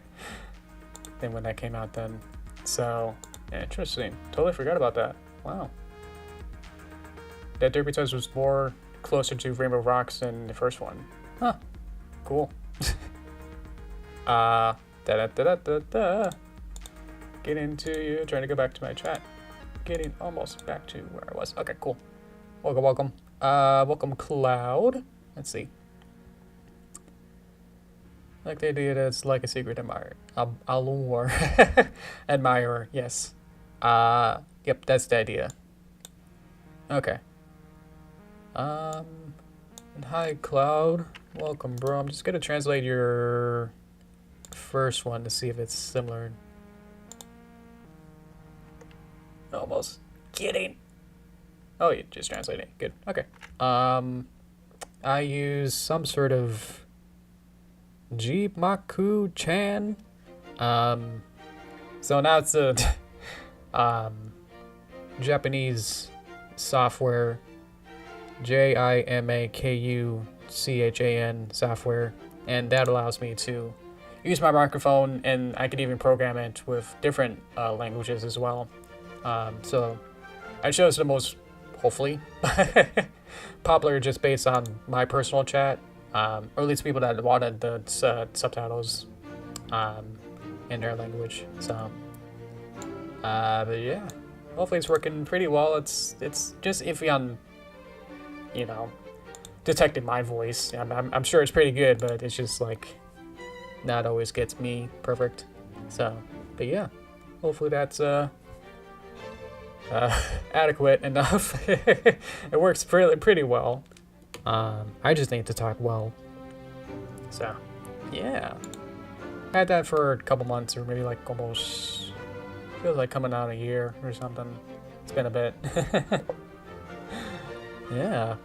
when that came out then. So, interesting. Totally forgot about that. Wow. That Derpy Test was more closer to Rainbow Rocks than the first one. Huh. Cool. Get into you. Trying to go back to my chat. Getting almost back to where I was. Okay, cool. Welcome. Welcome, Cloud. Let's see. Like the idea that it's like a secret admirer. Admirer, yes. Yep, that's the idea. Okay. And hi, Cloud. Welcome, bro. I'm just gonna translate your first one to see if it's similar. Almost kidding. Oh, you just translated it. Good. Okay. I use some sort of Jimaku-chan. So now it's a Japanese software, Jimakuchan software, and that allows me to use my microphone, and I can even program it with different languages as well. So I chose the most, hopefully, popular just based on my personal chat. or at least people that wanted the subtitles in their language. So, but yeah, hopefully it's working pretty well. It's just iffy on, you know, detecting my voice. I'm sure it's pretty good, but it's just like not always gets me perfect. So, but yeah, hopefully that's adequate enough. It works pretty well. I just need to talk well. So, yeah. I had that for a couple months, or maybe like almost, feels like coming out a year or something. It's been a bit. Yeah.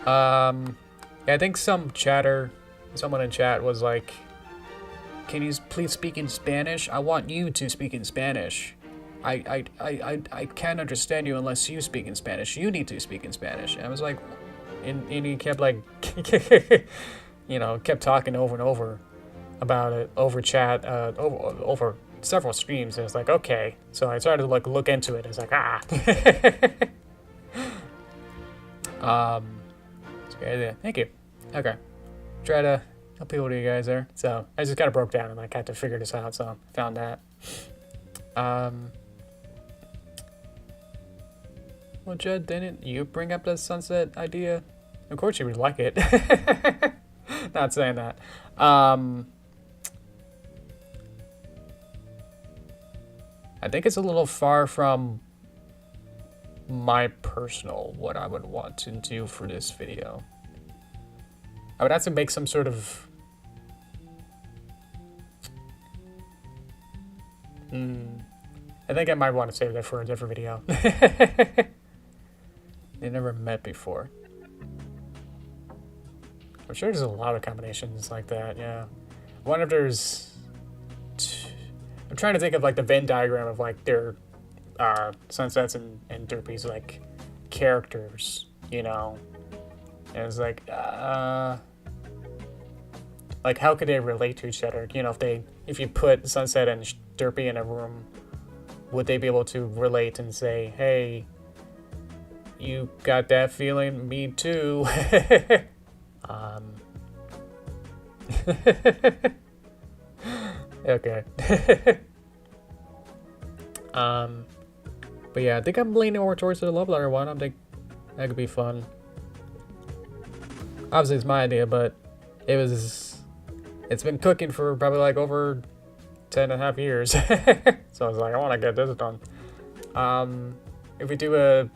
Yeah, I think someone in chat was like, can you please speak in Spanish? I want you to speak in Spanish. I can't understand you unless you speak in Spanish. You need to speak in Spanish. And I was like, and he kept like, you know, kept talking over and over about it over chat, over several streams. And it's like, okay. So I started to like look into it. It's like, it's a good idea. Thank you. Okay. Try to help people to you guys there. So I just kind of broke down and like had to figure this out. So I found that. Well, Jed, didn't you bring up the sunset idea? Of course you would like it. Not saying that. I think it's a little far from my personal, what I would want to do for this video. I would have to make some sort of... I think I might want to save that for a different video. They never met before. I'm sure there's a lot of combinations like that, yeah. I wonder if there's... I'm trying to think of like the Venn diagram of like their Sunsets and Derpy's like characters, you know? And it's like how could they relate to each other? You know, if you put Sunset and Derpy in a room, would they be able to relate and say, hey, you got that feeling? Me too. Okay. But yeah, I think I'm leaning more towards the love letter one. I think that could be fun. Obviously, it's my idea, but it's been cooking for probably like over 10.5 years. So I was like, I want to get this done. If we do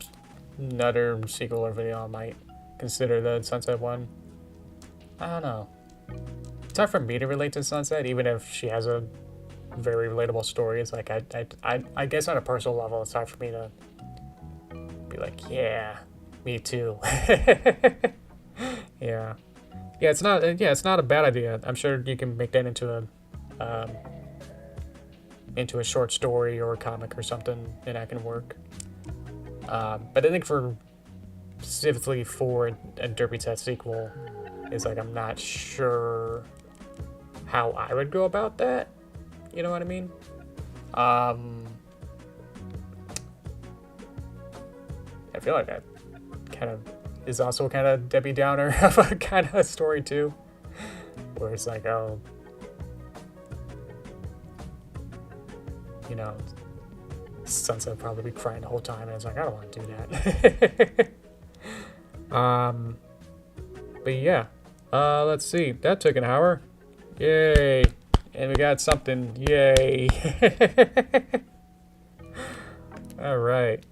another sequel or video, I might consider the Sunset one. I don't know. It's hard for me to relate to Sunset, even if she has a very relatable story. It's like I guess on a personal level, it's hard for me to be like, yeah, me too. Yeah, it's not a bad idea. I'm sure you can make that into a short story or a comic or something, and that can work. But I think specifically for a Derpy Test sequel, it's like I'm not sure how I would go about that. You know what I mean? I feel like that kind of is also kind of Debbie Downer of a kind of story too, where it's like, oh, you know, Sunset would probably be crying the whole time, and it's like, I don't want to do that. But yeah, let's see. That took an hour. Yay! And we got something. Yay! All right.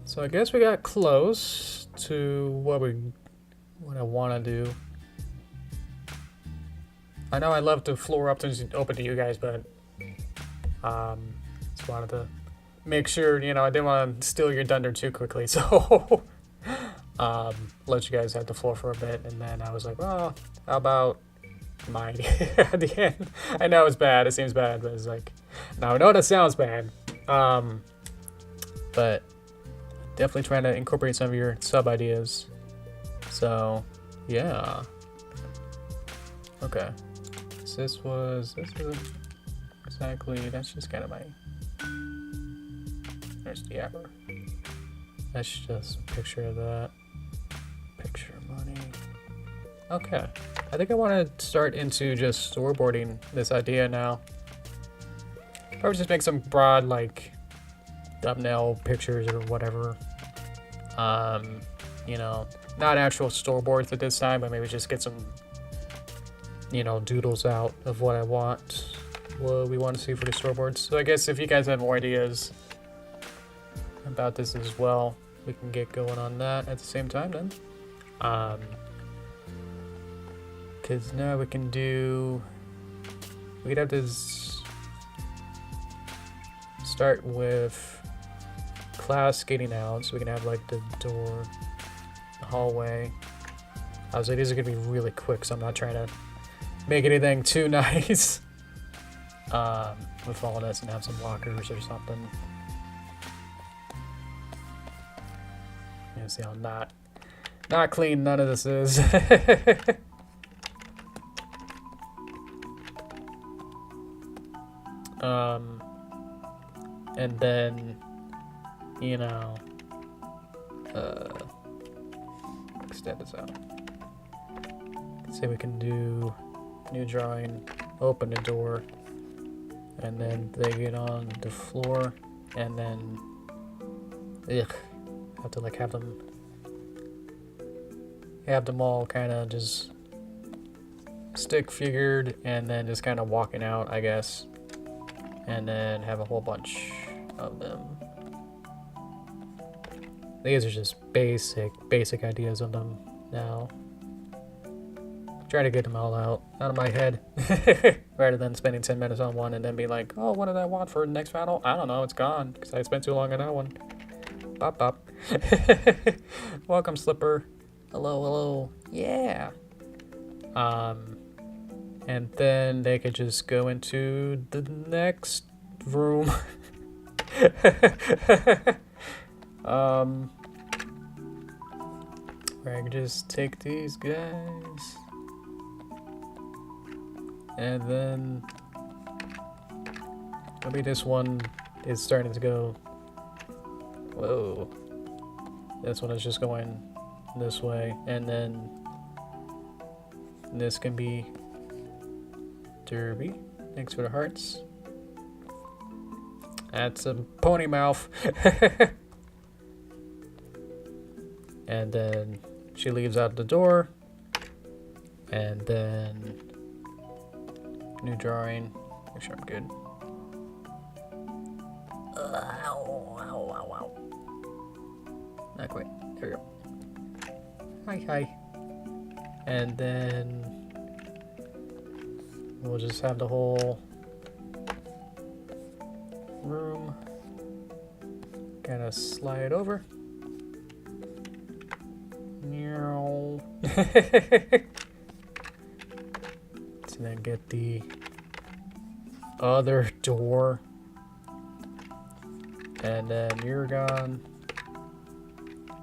So I guess we got close to what I want to do. I know I love the floor open to you guys, but just wanted to make sure, you know, I didn't want to steal your thunder too quickly, so let you guys have the floor for a bit, and then I was like, well, how about my idea at the end? I know it's bad, it seems bad, but it's like, now I know that sounds bad, but definitely trying to incorporate some of your sub ideas. So yeah, okay, so this was exactly, that's just kind of my, there's the error. That's just a picture of that picture. Okay. I think I want to start into just storyboarding this idea now. Or just make some broad, like, thumbnail pictures or whatever. You know, not actual storyboards at this time, but maybe just get some, you know, doodles out of what I want, what we want to see for the storyboards. So I guess if you guys have more ideas about this as well, we can get going on that at the same time then. Because now we can do, we could have this start with class getting out, so we can have like the door, the hallway. I was like, these are gonna be really quick, so I'm not trying to make anything too nice. With all of this and have some lockers or something. You see how not clean none of this is. And then, you know, extend this out. Let's see, we can do new drawing, open the door, and then they get on the floor, and then, have to like have them all kind of just stick figured, and then just kind of walking out, I guess, and then have a whole bunch of them. These are just basic ideas of them now. Try to get them all out of my head rather than spending 10 minutes on one and then be like, oh, what did I want for the next battle? I don't know, it's gone because I spent too long on that one. Bop bop. Welcome, Slipper. Hello, hello. Yeah. And then they could just go into the next room. Where I can just take these guys. And then maybe this one is starting to go. Whoa. This one is just going this way. And then this can be Derpy. Thanks for the hearts. That's a pony mouth. And then she leaves out the door. And then new drawing. Make sure I'm good. Ow, ow, ow, ow. Not quite. There we go. Hi, hi. And then we'll just have the whole room kind of slide over. So then get the other door, and then you're gone,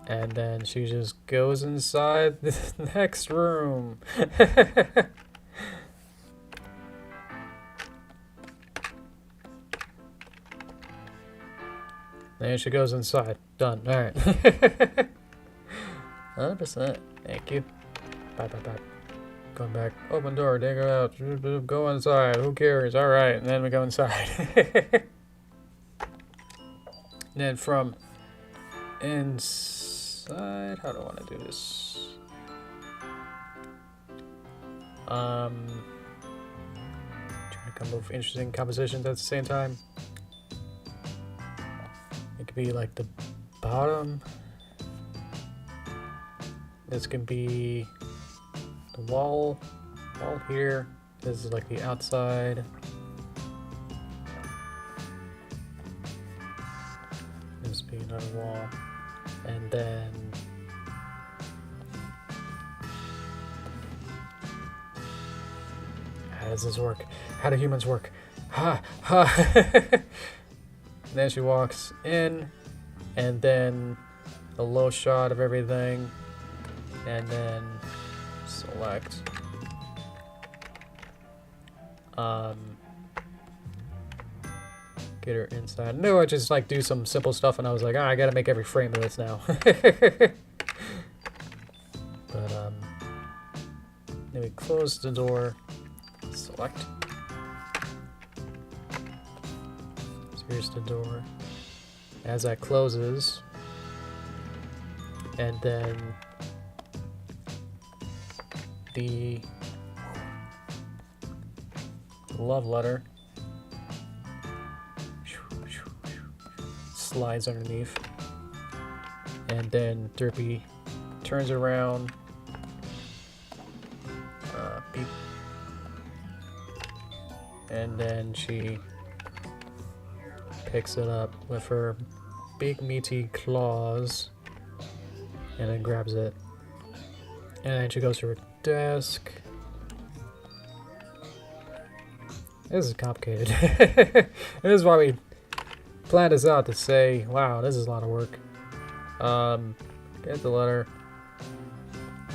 and then she just goes inside the next room. Then she goes inside. Done. All right. 100%. Thank you. Bye, bye, bye. Going back. Open door. Take her out. Go inside. Who cares? All right. And then we go inside. Then from inside. How do I want to do this? Trying to come up with interesting compositions at the same time. It could be like the bottom. This can be the wall here. This is like the outside. This be another wall. And then how does this work? How do humans work? Ha ha. Then she walks in, and then a low shot of everything. And then select get her inside. No, I just like do some simple stuff, and I was like, I gotta make every frame of this now. But Then we close the door, select. So here's the door. As that closes, and then the love letter slides underneath, and then Derpy turns around, beep, and then she picks it up with her big meaty claws and then grabs it, and then she goes to her desk. This is complicated. This is why we planned this out, to say, wow, this is a lot of work. Get the letter,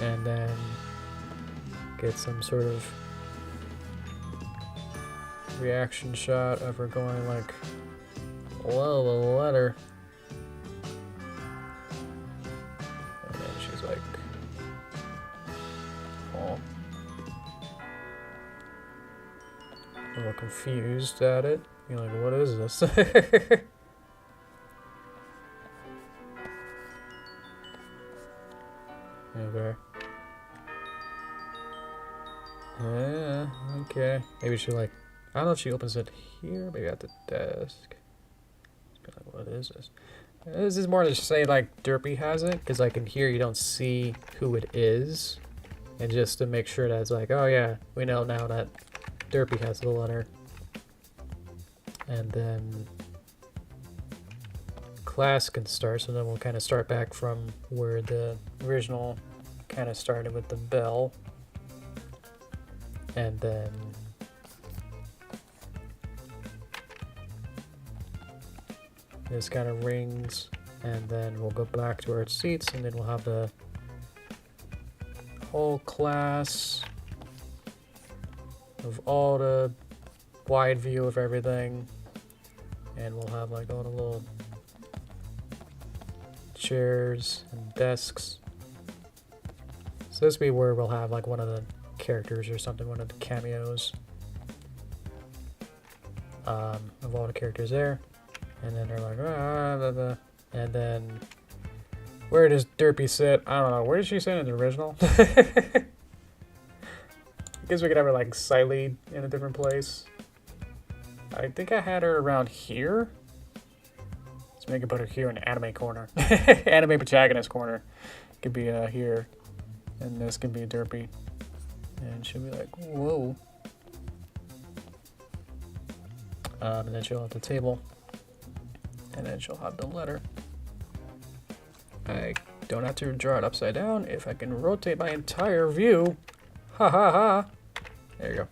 and then get some sort of reaction shot of her going like, well, the letter. And then she's like, oh. A little confused at it. You're like, what is this? Okay. Yeah, okay. Maybe she like, I don't know if she opens it here, maybe at the desk. Like, what is this? This is more to say like Derpy has it, because like in here you don't see who it is. And just to make sure that it's like, oh yeah, we know now that Derpy has the letter. And then class can start, so then we'll kind of start back from where the original kind of started with the bell. And then this kind of rings, and then we'll go back to our seats, and then we'll have the whole class of all the wide view of everything, and we'll have like all the little chairs and desks. So this will be where we'll have like one of the characters or something, one of the cameos of all the characters there. And then they're like, ah, blah, blah. And then where does Derpy sit? I don't know. Where does she sit in the original? I guess we could have her like silently in a different place. I think I had her around here. Let's make it put her here in the anime corner. Anime protagonist corner. Could be here. And this can be Derpy. And she'll be like, whoa. And then she'll have the table. And then she'll have the letter. I don't have to draw it upside down if I can rotate my entire view. Ha ha ha. There you go.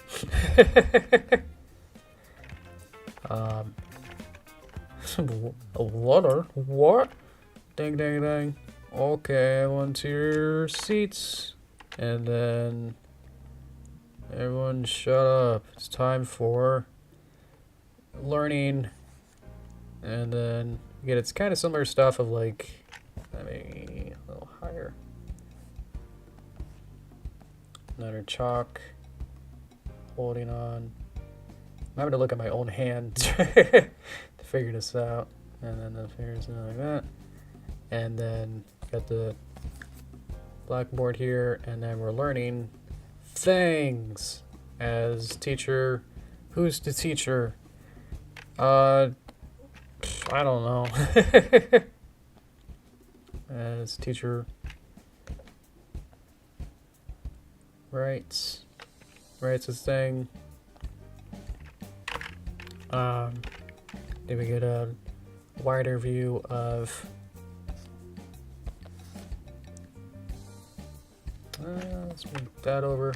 A letter? What? Ding ding ding. Okay, everyone to your seats. And then everyone shut up. It's time for learning. And then again, it's kind of similar stuff of like, let me a little higher. Another chalk. Holding on. I'm having to look at my own hand to figure this out. And then the fingers like that. And then got the blackboard here, and then we're learning things as teacher. Who's the teacher? I don't know. As teacher writes this thing. Then we get a wider view of let's move that over.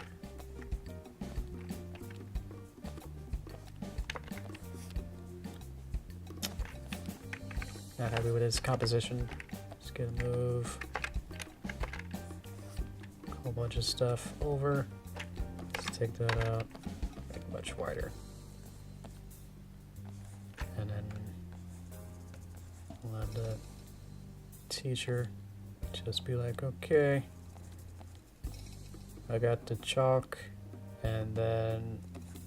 Not happy with his composition. Just gonna move a whole bunch of stuff over. Let's take that out, make it much wider. And then we'll have the teacher just be like, okay, I got the chalk, and then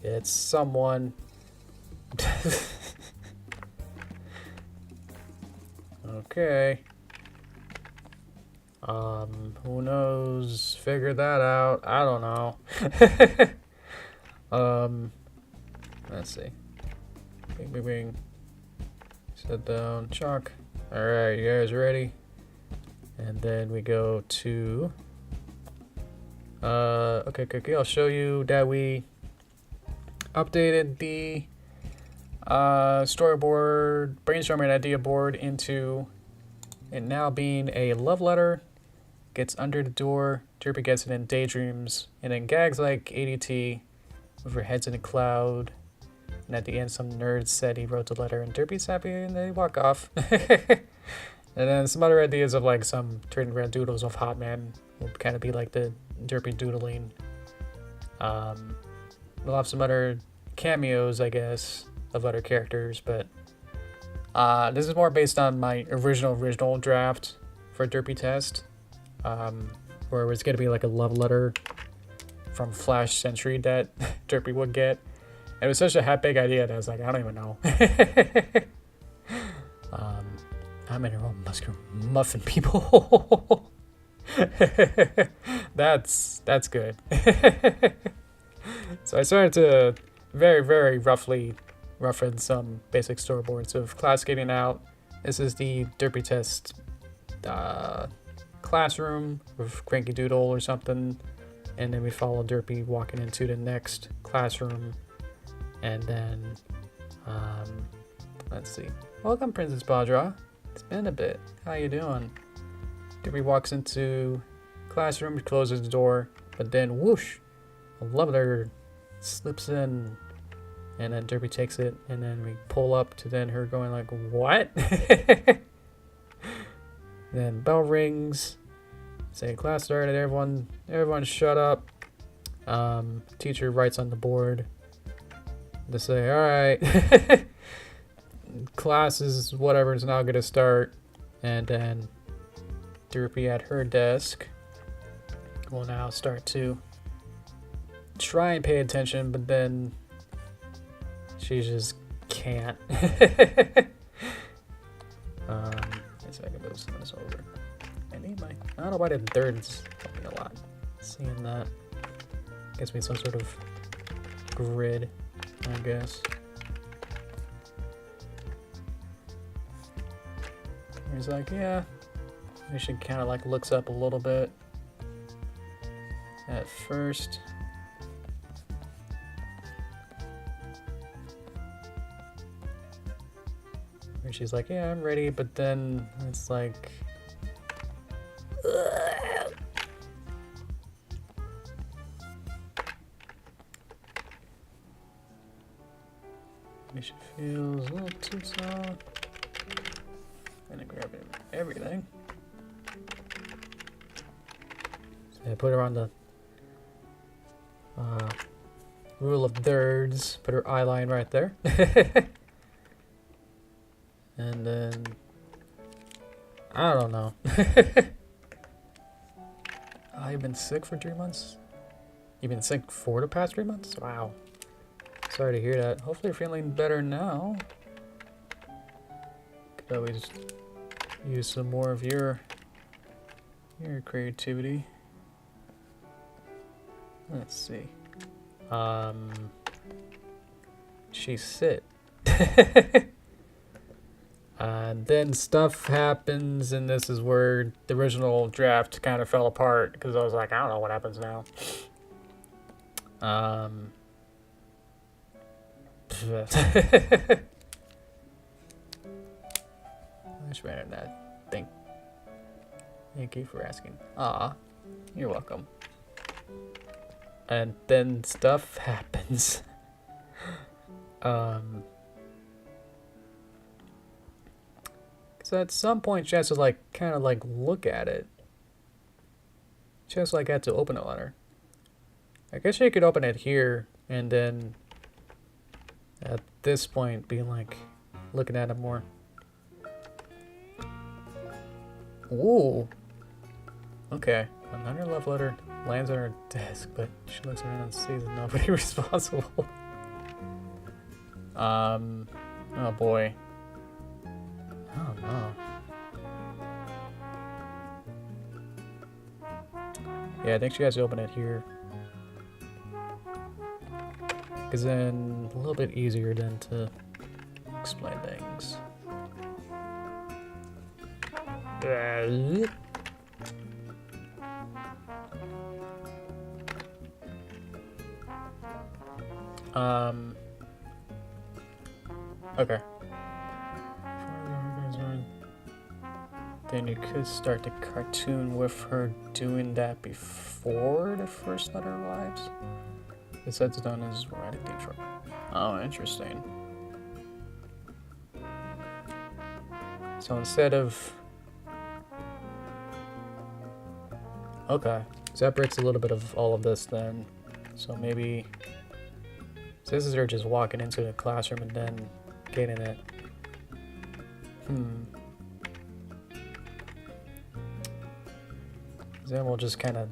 it's someone. Okay. Who knows? Figure that out. I don't know. Let's see. Bing, bing, bing. Sit down, chalk. Alright, you guys ready? And then we go to... okay, I'll show you that we updated the storyboard, brainstorming idea board into it now being a love letter. Gets under the door, Derpy gets it in daydreams, and then gags like ADT with her heads in a cloud. And at the end, some nerd said he wrote the letter, and Derpy's happy, and they walk off. And then some other ideas of like some turning around doodles of Hot Man would kind of be like the Derpy doodling. We'll have some other cameos, I guess, of other characters, but this is more based on my original draft for Derpy Test, where it was going to be like a love letter from Flash Sentry that Derpy would get. And it was such a big idea that I was like, I don't even know. I'm in her own muscular muffin, people. That's good. So I started to very roughly reference some basic storyboards of class getting out. This is the Derpy Test classroom with Cranky Doodle or something, and then we follow Derpy walking into the next classroom, and then let's see. Welcome, Princess Badra. It's been a bit. How you doing? Derpy walks into classroom, closes the door, but then whoosh, a love letter slips in, and then Derpy takes it, and then we pull up to then her going like, what? Then bell rings, say class started, everyone shut up. Teacher writes on the board to say, all right, class is whatever is now gonna start, and then Derpy at her desk will now start to try and pay attention, but then she just can't. I can move some of this over. I don't know why the third's helping a lot. Seeing that gives me some sort of grid, I guess. He's like, yeah, we should kind of like looks up a little bit at first. And she's like, yeah, I'm ready, but then it's like, ugh. She feels a little too soft. Gonna grab everything. So I put her on the rule of thirds, put her eye line right there. And then, I don't know. I've been sick for 3 months? You've been sick for the past 3 months? Wow. Sorry to hear that. Hopefully you're feeling better now. Could always use some more of your creativity. Let's see. She sit. And then stuff happens, and this is where the original draft kind of fell apart, because I was like, I don't know what happens now. I just ran out of that thing. Thank you for asking. Aw, you're welcome. And then stuff happens. So at some point she has to like kind of like look at it. She has to like have to open it on her. I guess she could open it here and then at this point be like looking at it more. Ooh. Okay, another love letter. lands on her desk, but she looks around and sees nobody responsible. Oh boy. I don't know. Yeah, I think she has to open it here. Because then a little bit easier then to explain things. Okay. Then you could start the cartoon with her doing that before the first letter arrives. It sets it down as writing the intro. Oh, interesting. So instead of... Okay. So that breaks a little bit of all of this then. So maybe... So this is her just walking into the classroom and then getting it. Then we'll just kind of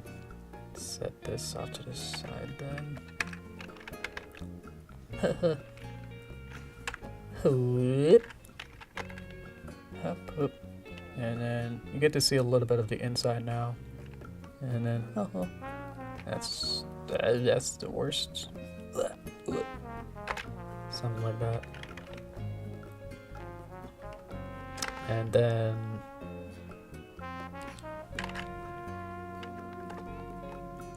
set this off to the side then. And then you get to see a little bit of the inside now. And then, that's the worst. Something like that. And then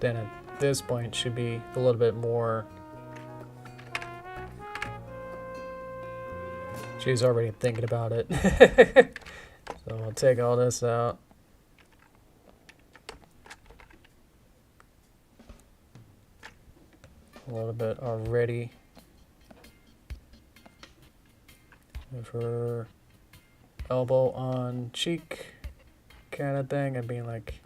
at this point should be a little bit more. She's already thinking about it. So we'll take all this out. A little bit already. With her elbow on cheek kind of thing and being like,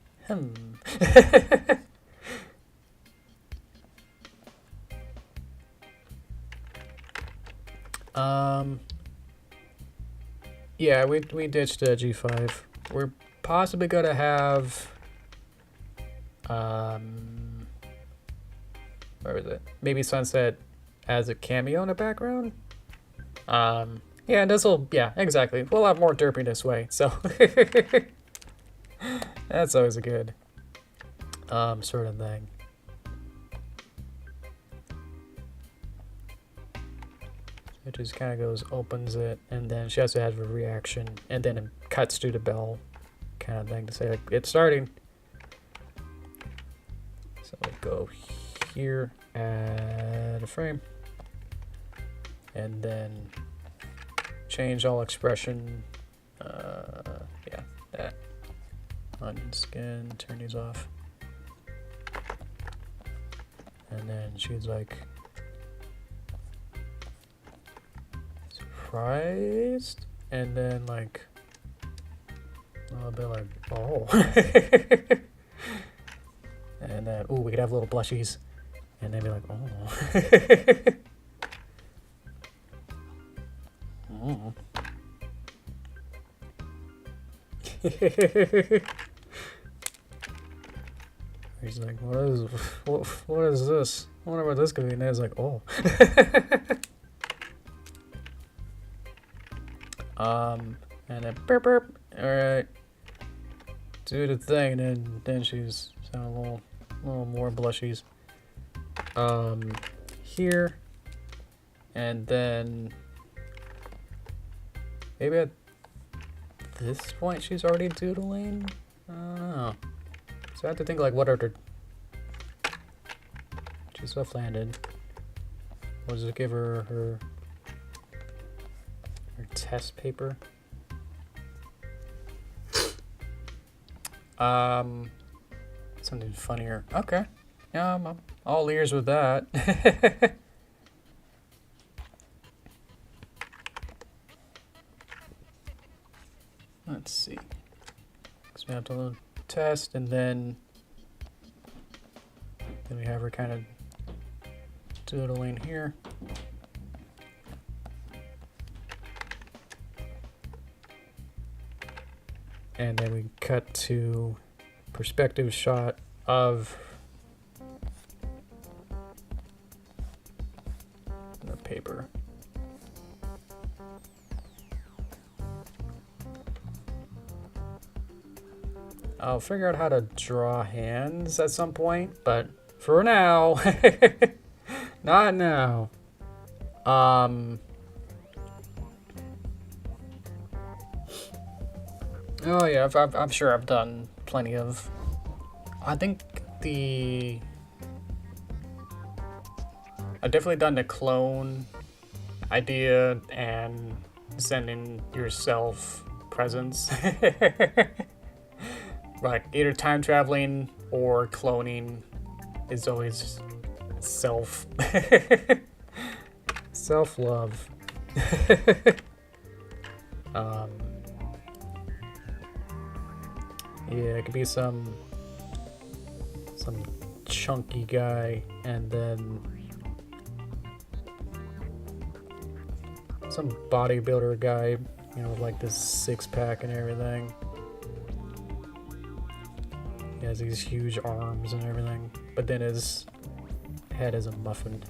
yeah, we ditched G5. We're possibly gonna have where is it? Maybe Sunset as a cameo in the background. Yeah, this'll, yeah, exactly. We'll have more derpy this way, so that's always a good sort of thing. It just kind of goes, opens it, and then she has to have a reaction, and then it cuts to the bell kind of thing to say, like, it's starting. So we go here, add a frame, and then change all expression. Yeah, that. Unscan, turn these off. And then she's like, surprised, and then like a little bit like, oh. And then, ooh, we could have little blushies, and then be like, oh. Oh. He's like, what is this? I wonder what this could be. And it's like, oh. And then burp burp. Alright. Do the thing, and then she's sounding a little more blushies. Here. And then maybe at this point she's already doodling? I don't know. So I have to think like what are the... She's left-handed. We'll just give her her test paper. Something funnier. Okay. Yeah, I'm all ears with that. Let's see. So we have to test, and then we have her kind of doodling here. And then we cut to perspective shot of paper. I'll figure out how to draw hands at some point, but for now, not now. Oh yeah, I'm sure I've done plenty of. I think I've definitely done the clone idea and sending yourself presents. Like either time traveling or cloning is always self love. Yeah, it could be some chunky guy and then some bodybuilder guy, you know, with like this six-pack and everything. He has these huge arms and everything, but then his head is a muffin.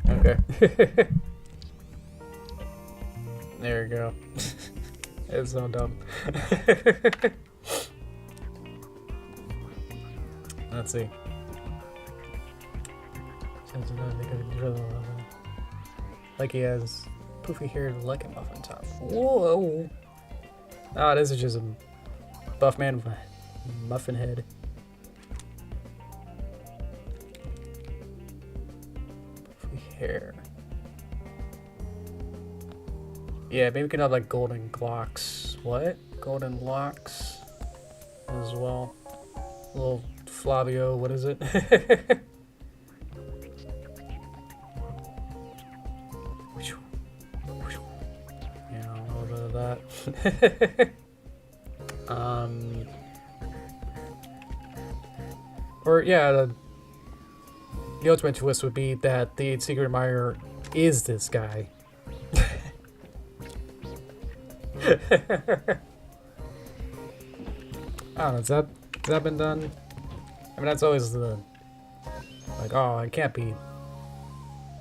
Okay. There we go. It's so dumb. Let's see. Like he has poofy hair like a muffin top. Whoa! Oh, this is just a buff man with a muffin head. Poofy hair. Yeah, maybe we could have like golden locks. What? Golden locks as well. Little Flavio, what is it? Yeah, a little bit of that. Or yeah, the ultimate twist would be that the secret admirer is this guy. I don't know, has that been done? I mean, that's always the, like, oh, it can't be,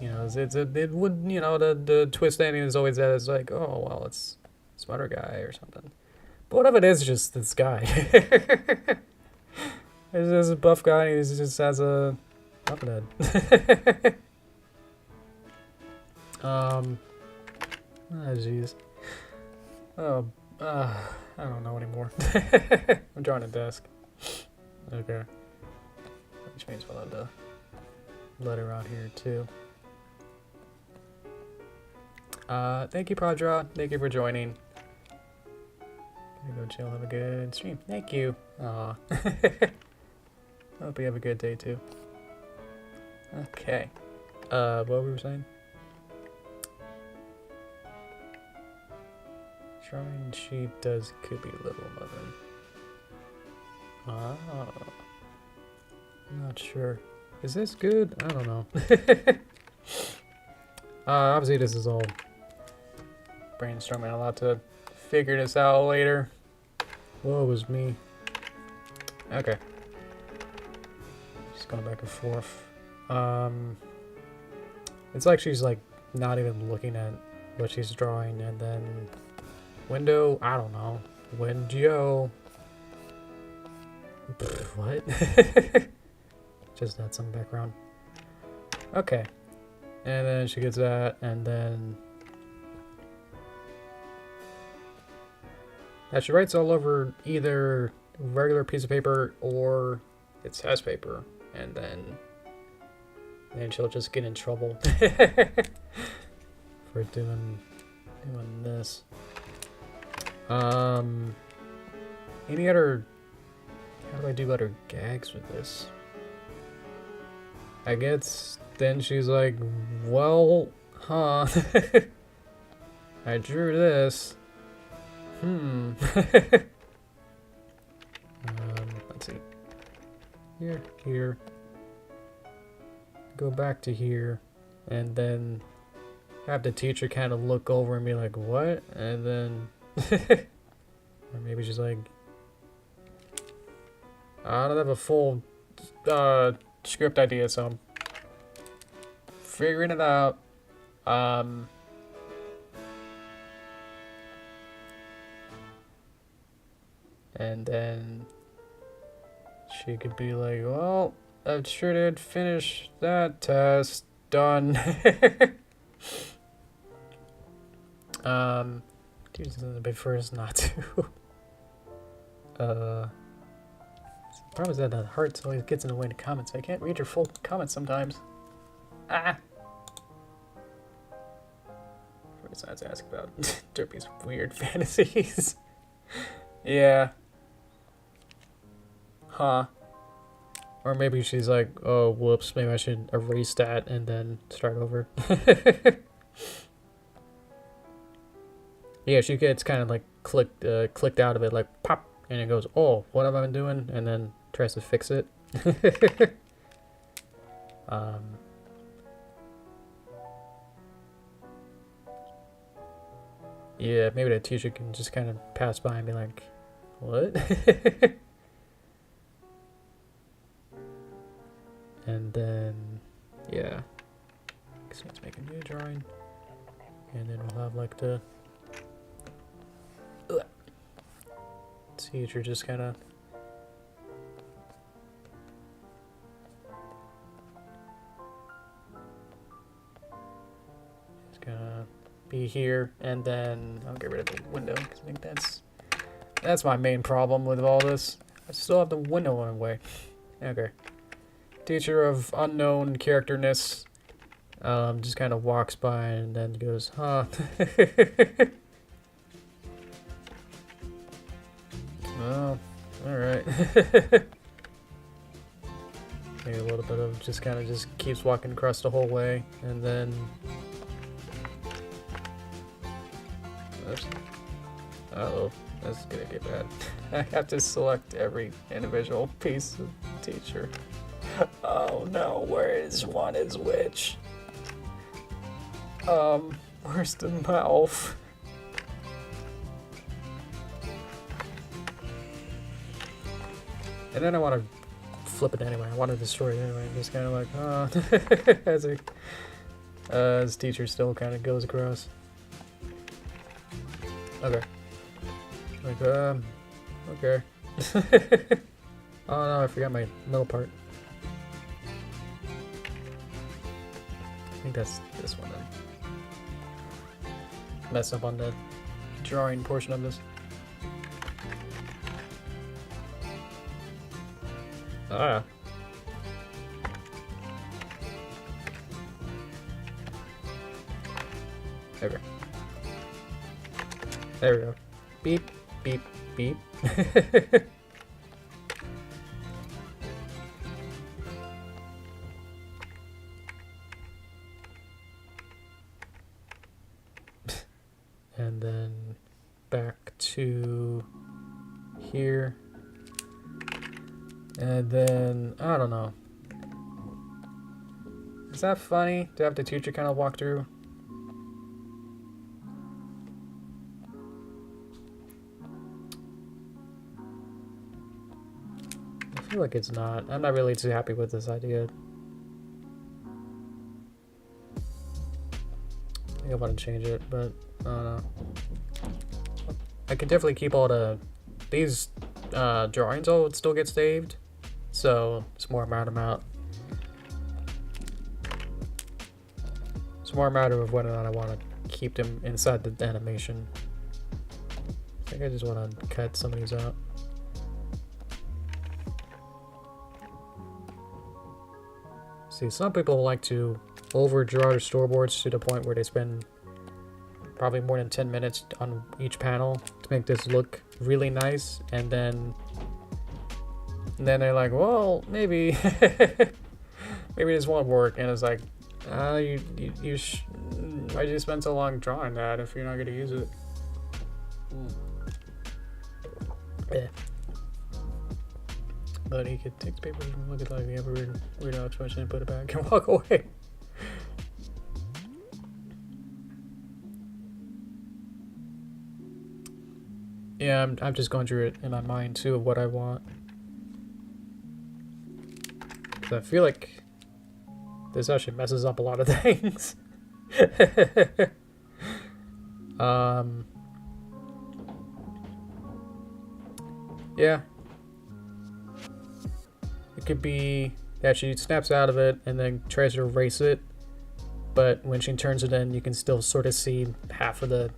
you know, it would, you know, the twist ending is always that it's like, oh, well, it's some other guy or something. But what if it is just this guy? There's a buff guy and he just has a muffin head. Oh, jeez. Oh, I don't know anymore. I'm drawing a desk. Okay. Which means we'll have the letter out here too. Thank you, Pradra. Thank you for joining. Gonna go chill, have a good stream. Thank you. Aw. Hope you have a good day too. Okay. What were we saying? Drawing sheet does could be a little muffin. Ah. I'm not sure. Is this good? I don't know. Obviously this is all brainstorming. I'll have to figure this out later. Whoa, it was me. Okay. Just going back and forth. It's like she's like not even looking at what she's drawing, and then window, I don't know. Window. What? Just that some background. Okay. And then she gets that, and then now she writes all over either regular piece of paper or it says paper, and then she'll just get in trouble for doing this. Any other? How do I do other gags with this? I guess then she's like, well, huh. I drew this. Let's see. Here. Go back to here. And then have the teacher kind of look over and be like, what? And then... or maybe she's like... I don't have a full script idea, so I'm figuring it out. And then she could be like, well, I sure did finish that test. Done. Dude, a bit first not to. Problem is that the hearts always gets in the way of comments. I can't read your full comments sometimes. Ah! First, I have to ask about Derpy's weird fantasies. Yeah. Huh. Or maybe she's like, oh, whoops, maybe I should erase that and then start over. Yeah, she gets kind of like clicked out of it, like pop, and it goes, oh, what have I been doing? And then tries to fix it. Yeah, maybe the teacher can just kind of pass by and be like, what? And then, yeah. So let's make a new drawing. And then we'll have like the teacher just kind of gonna be here, and then I'll get rid of the window because I think that's my main problem with all this. I still have the window on the way. Okay. Teacher of unknown characterness just kind of walks by and then goes, huh. Oh, alright. Maybe a little bit of just kind of just keeps walking across the whole way, and then uh-oh, that's gonna get bad. I have to select every individual piece of teacher. Oh no, where's one is which? Where's the mouth? And then I want to flip it anyway. I want to destroy it anyway. I'm just kind of like, as teacher still kind of goes across. Okay. Like, okay. Oh no, I forgot my middle part. I think that's this one then. Mess up on the drawing portion of this. Ah. Okay. There we go. Beep, beep, beep. And then back to here. And then, I don't know. Is that funny to have the teacher kind of walk through? I feel like it's not. I'm not really too happy with this idea. I think I want to change it, but I don't know. I could definitely keep all these drawings all would still get saved. So it's more a matter of whether or not I want to keep them inside the animation. I think I just want to cut some of these out. See, some people like to overdraw their storyboards to the point where they spend probably more than 10 minutes on each panel to make this look really nice, and then they're like, well, maybe maybe this won't work, and it's like, why'd you spend so long drawing that if you're not gonna use it? Yeah. But he could take the paper and look at like you have a weird out too much and put it back and walk away. Yeah, I'm just going through it in my mind too of what I want. 'Cause I feel like this actually messes up a lot of things. Yeah. It could be that she snaps out of it and then tries to erase it, but when she turns it in, you can still sort of see half of the,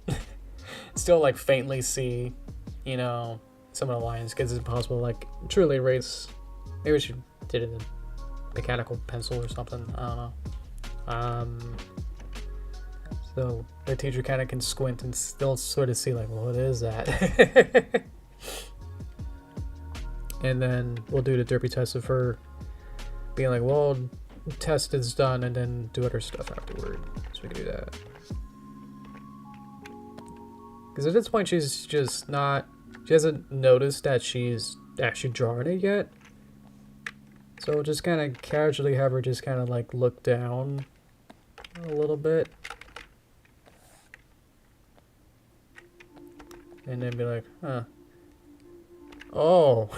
still like faintly see, you know, some of the lines, because it's impossible to like truly erase. Maybe she did it in a mechanical pencil or something. I don't know. So the teacher kind of can squint and still sort of see like, well, what is that? And then we'll do the derpy test of her being like, well, test is done, and then do other stuff afterward. So we can do that. Because at this point, she's just not, she hasn't noticed that she's actually drawing it yet. So we'll just kind of casually have her just kind of like look down a little bit. And then be like, huh. Oh.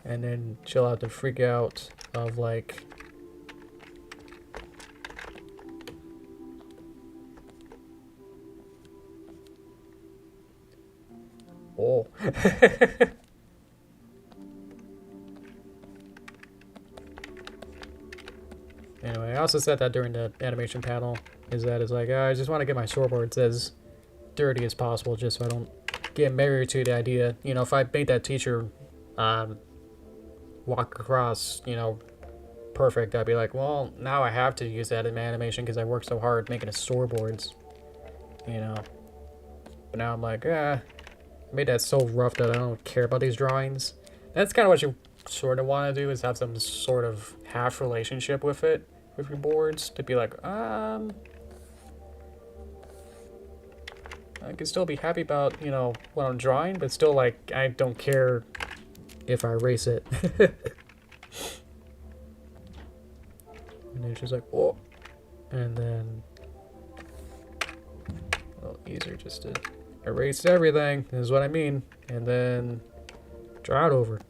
And then she'll have to freak out of like, oh. Anyway, I also said that during the animation panel, is that it's like, I just want to get my storyboards as dirty as possible just so I don't get married to the idea. You know, if I made that teacher walk across, you know, perfect, I'd be like, well, now I have to use that in my animation because I worked so hard making the storyboards, you know. But now I'm like, I made that so rough that I don't care about these drawings. That's kind of what you sort of want to do, is have some sort of half relationship with it, with your boards, to be like, I can still be happy about, you know, what I'm drawing, but still, like, I don't care if I erase it. And then she's like, oh. And then a little easier just to erase everything, is what I mean. And then draw it over.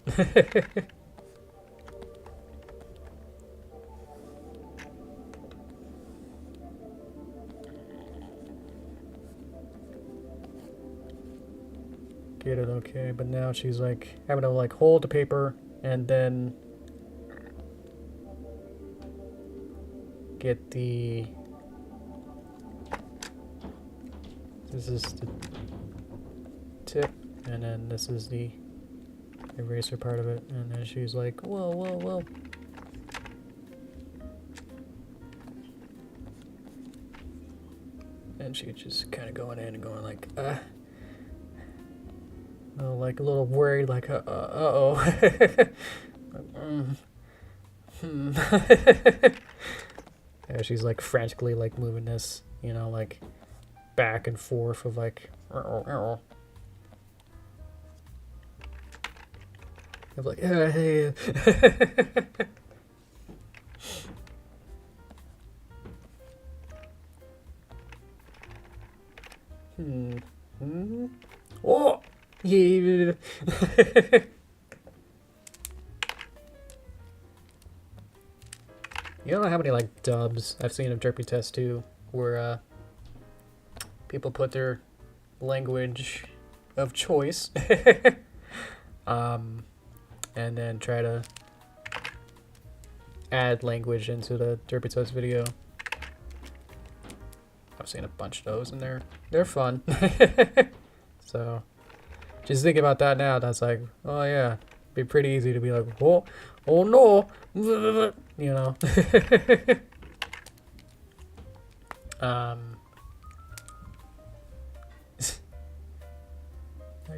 Get it okay, but now she's like having to like hold the paper and then get the, this is the tip, and then this is the eraser part of it, and then she's like, whoa, whoa, whoa. And she's just kind of going in and going like, oh, like a little worried, like, uh-oh. Yeah, she's like frantically like moving this, you know, like back and forth of like, of like, hey. Oh, yeah. You don't know how many like dubs I've seen of Derpy Test 2 where people put their language of choice and then try to add language into the Derpy Test video. I've seen a bunch of those and they're fun. So just thinking about that now, that's like, oh yeah, it'd be pretty easy to be like, oh no, you know.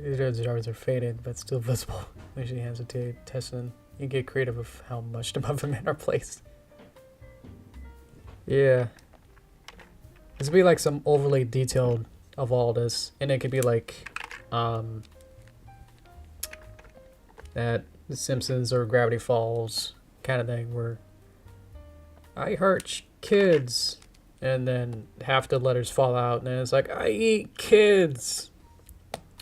These drawings are faded, but still visible. Usually hands it to testing. You get creative with how much the muffin men are placed. Yeah. This would be like some overly detailed of all this. And it could be like that The Simpsons or Gravity Falls kind of thing where I hurt kids, and then half the letters fall out, and then it's like, I eat kids,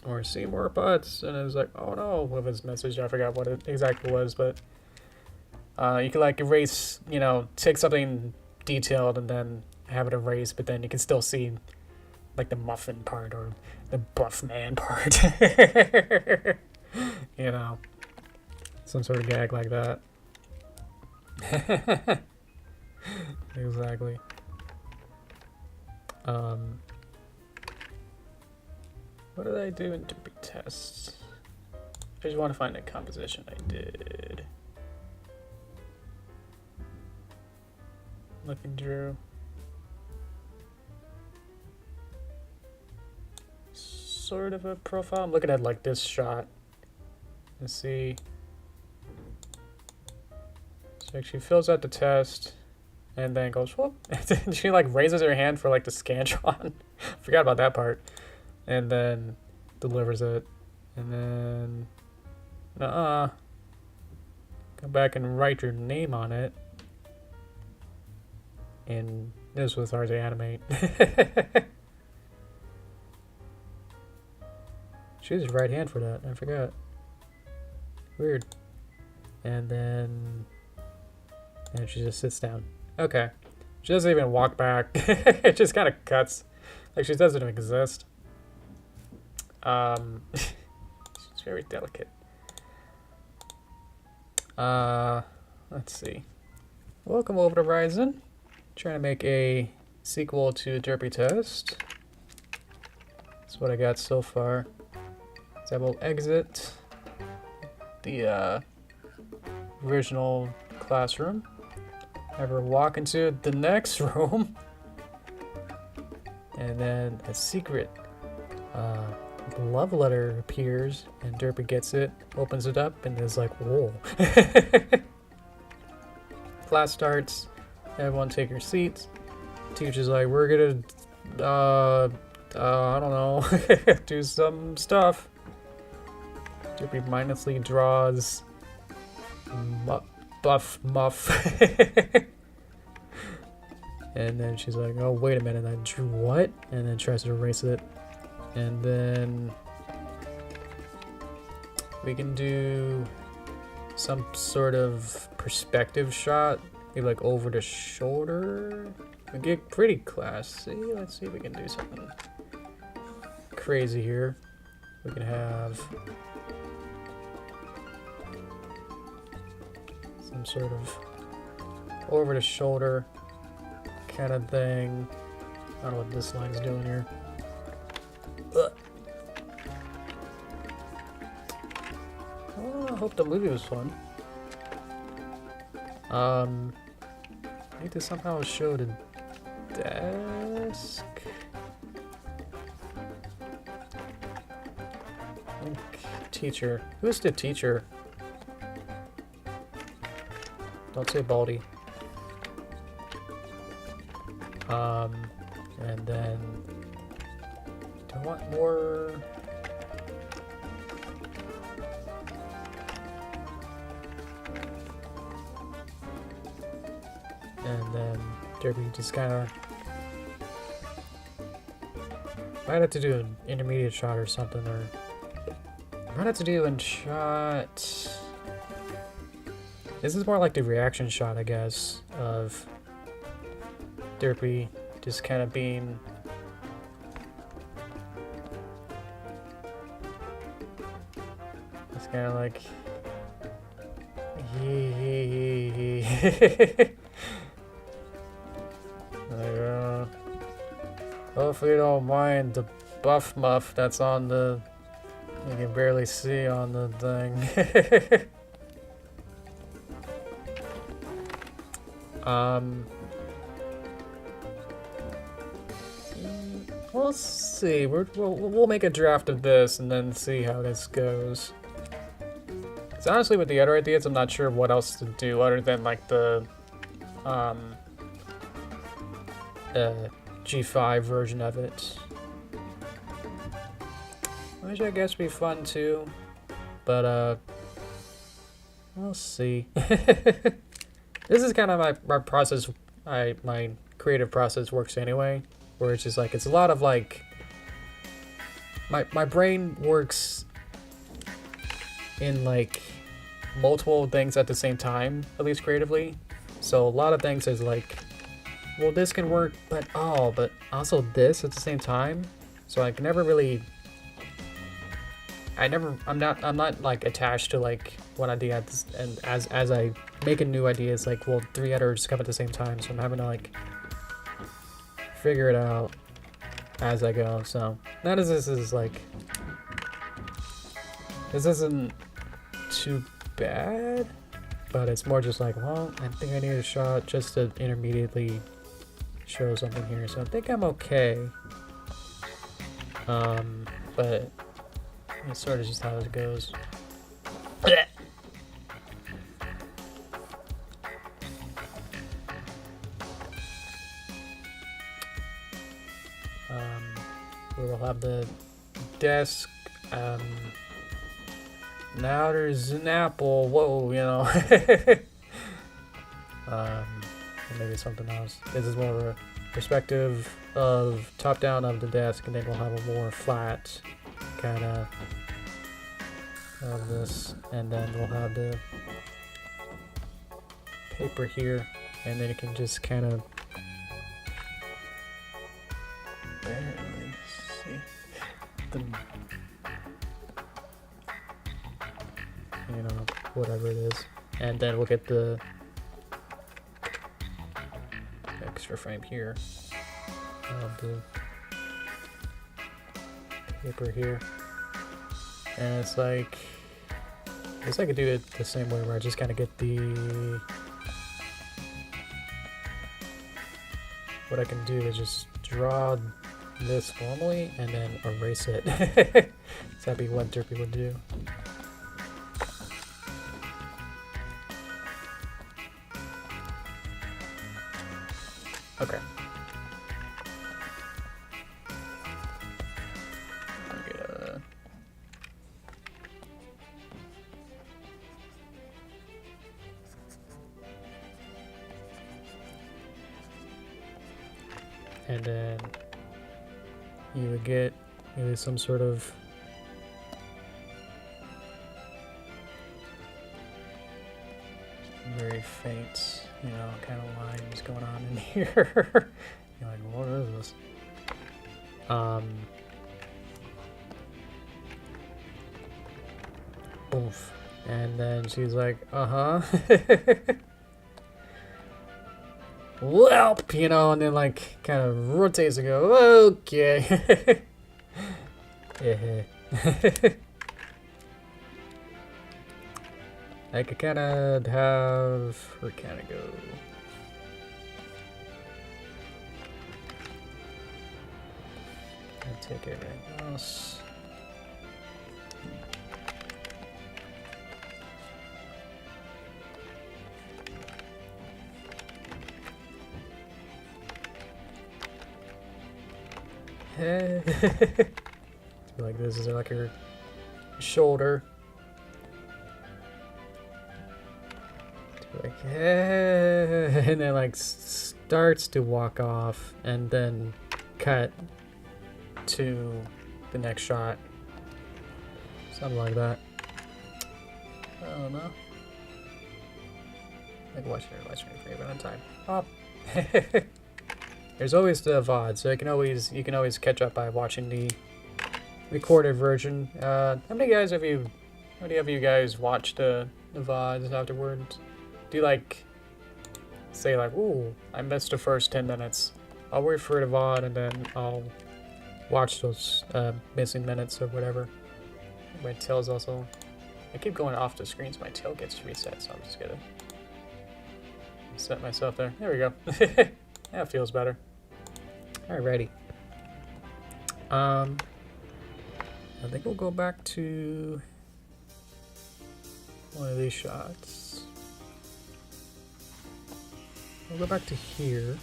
or see more butts, and it's like, oh no, with his message. I forgot what it exactly was, but you can like erase, you know, take something detailed and then have it erased, but then you can still see like the muffin part or the buff man part. You know, some sort of gag like that. Exactly. What did I do in Derpy Test? I just want to find the composition I did. Looking through. Sort of a profile. I'm looking at like this shot. Let's see. So she fills out the test and then goes, whoop. And she like raises her hand for like the Scantron. Forgot about that part. And then delivers it. And then come back and write your name on it. And this was hard to animate. She used her right hand for that. I forgot. Weird. And then she just sits down. Okay. She doesn't even walk back. It just kind of cuts. Like she doesn't exist. She's very delicate. Let's see. Welcome over to Ryzen. Trying to make a sequel to Derpy Test. That's what I got so far. So I will exit the original classroom. Have her walk into the next room. And then a secret love letter appears, and Derpy gets it, opens it up, and is like, whoa. Class starts. Everyone take your seats. Teacher's like, we're gonna, I don't know, do some stuff. Derpy mindlessly draws buff muff. And then she's like, oh, wait a minute, I drew what? And then tries to erase it. And then we can do some sort of perspective shot. Maybe like over the shoulder. We get pretty classy. Let's see if we can do something crazy here. We can have some sort of over the shoulder kind of thing. I don't know what this line's doing here. Ugh. Oh, I hope the movie was fun. I need to somehow show the desk. I think teacher. Who's the teacher? Don't say Baldy. And then do I want more? And then Derpy just kind of might have to do an intermediate shot or something, or might have to do a shot. This is more like the reaction shot, I guess, of Derpy just kind of being it's kind of like like, hopefully you don't mind the buff muff that's on the, you can barely see on the thing. we'll see. We'll make a draft of this and then see how this goes. Because honestly, with the other ideas, I'm not sure what else to do other than like the G5 version of it. Which I guess would be fun too, but we'll see. This is kind of my process. My creative process works anyway, where it's just like it's a lot of like my brain works in like multiple things at the same time, at least creatively. So a lot of things is like, well, this can work, but also this at the same time. So I can never really. I'm not like attached to like one idea at this, and as I make a new idea, it's like, well, 3 others come at the same time, so I'm having to like figure it out as I go. So not as this is like, this isn't too bad, but it's more just like, well, I think I need a shot just to intermediately show something here, so I think I'm okay. But it's sort of just how it goes. We'll have the desk. Now there's an apple. Whoa, you know. Maybe something else. This is more of a perspective of top down of the desk, and then we'll have a more flat kind of this, and then we'll have the paper here, and then it can just kind of barely see the, you know, whatever it is, and then we'll get the extra frame here of the paper here. And it's like, I guess I could do it the same way where I just kind of get the, what I can do is just draw this normally and then erase it. So that'd be what Derpy would do. Okay. And then you would get maybe some sort of very faint, you know, kind of lines going on in here. You're like, what is this? Oof. And then she's like, uh-huh. Welp, you know, and then like kind of rotates and go, okay. I could kind of have her kind of go. And take everything else. Like this is like her shoulder. Like, and then like starts to walk off and then cut to the next shot. Something like that. I don't know. Like watch it for a minute time. Pop. There's always the VOD, so you can always catch up by watching the recorded version. How many of you guys watched the VODs afterwards? Do you like say like, ooh, I missed the first 10 minutes. I'll wait for the VOD and then I'll watch those missing minutes or whatever. My tail's also, I keep going off the screen so my tail gets reset, so I'm just gonna set myself there. There we go. That feels better. Alrighty. I think we'll go back to one of these shots. We'll go back to here.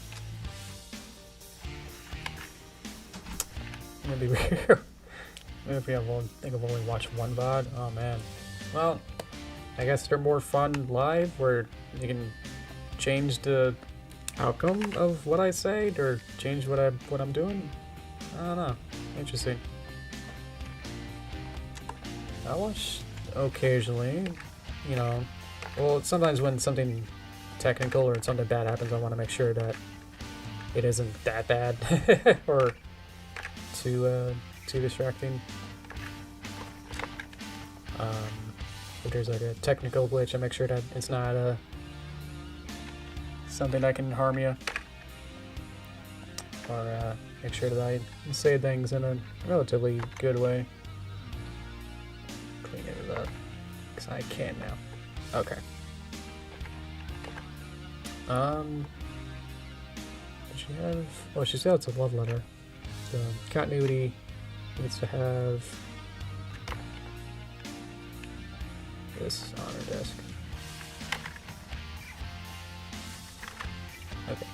Maybe maybe if we have one, I think I've only watched one VOD. Oh man. Well, I guess they're more fun live, where you can change the outcome of what I say, or change what I'm doing. I don't know. Interesting. I watch occasionally, you know. Well, sometimes when something technical or something bad happens, I want to make sure that it isn't that bad or too distracting. If there's like a technical glitch, I make sure that it's not something that can harm you, or make sure that I say things in a relatively good way. Clean it up, because I can now. Okay. Does she have? Oh, she said it's a love letter. So continuity needs to have this on her desk. Okay.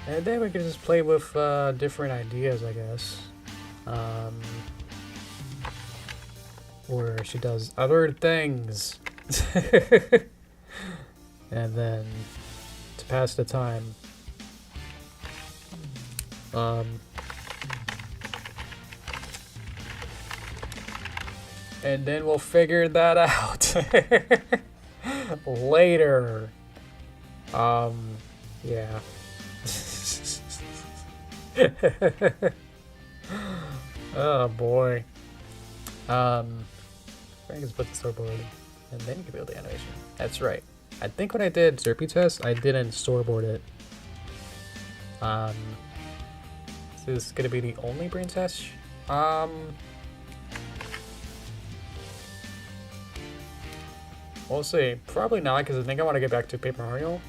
And then we can just play with different ideas, I guess. Where she does other things. And then to pass the time. And then we'll figure that out later. Yeah. Oh boy. I can just put the storyboard and then you can build the animation. That's right. I think when I did Derpy Test, I didn't storyboard it. So this is gonna be the only brain test. We'll see. Probably not, because I think I want to get back to Paper Mario.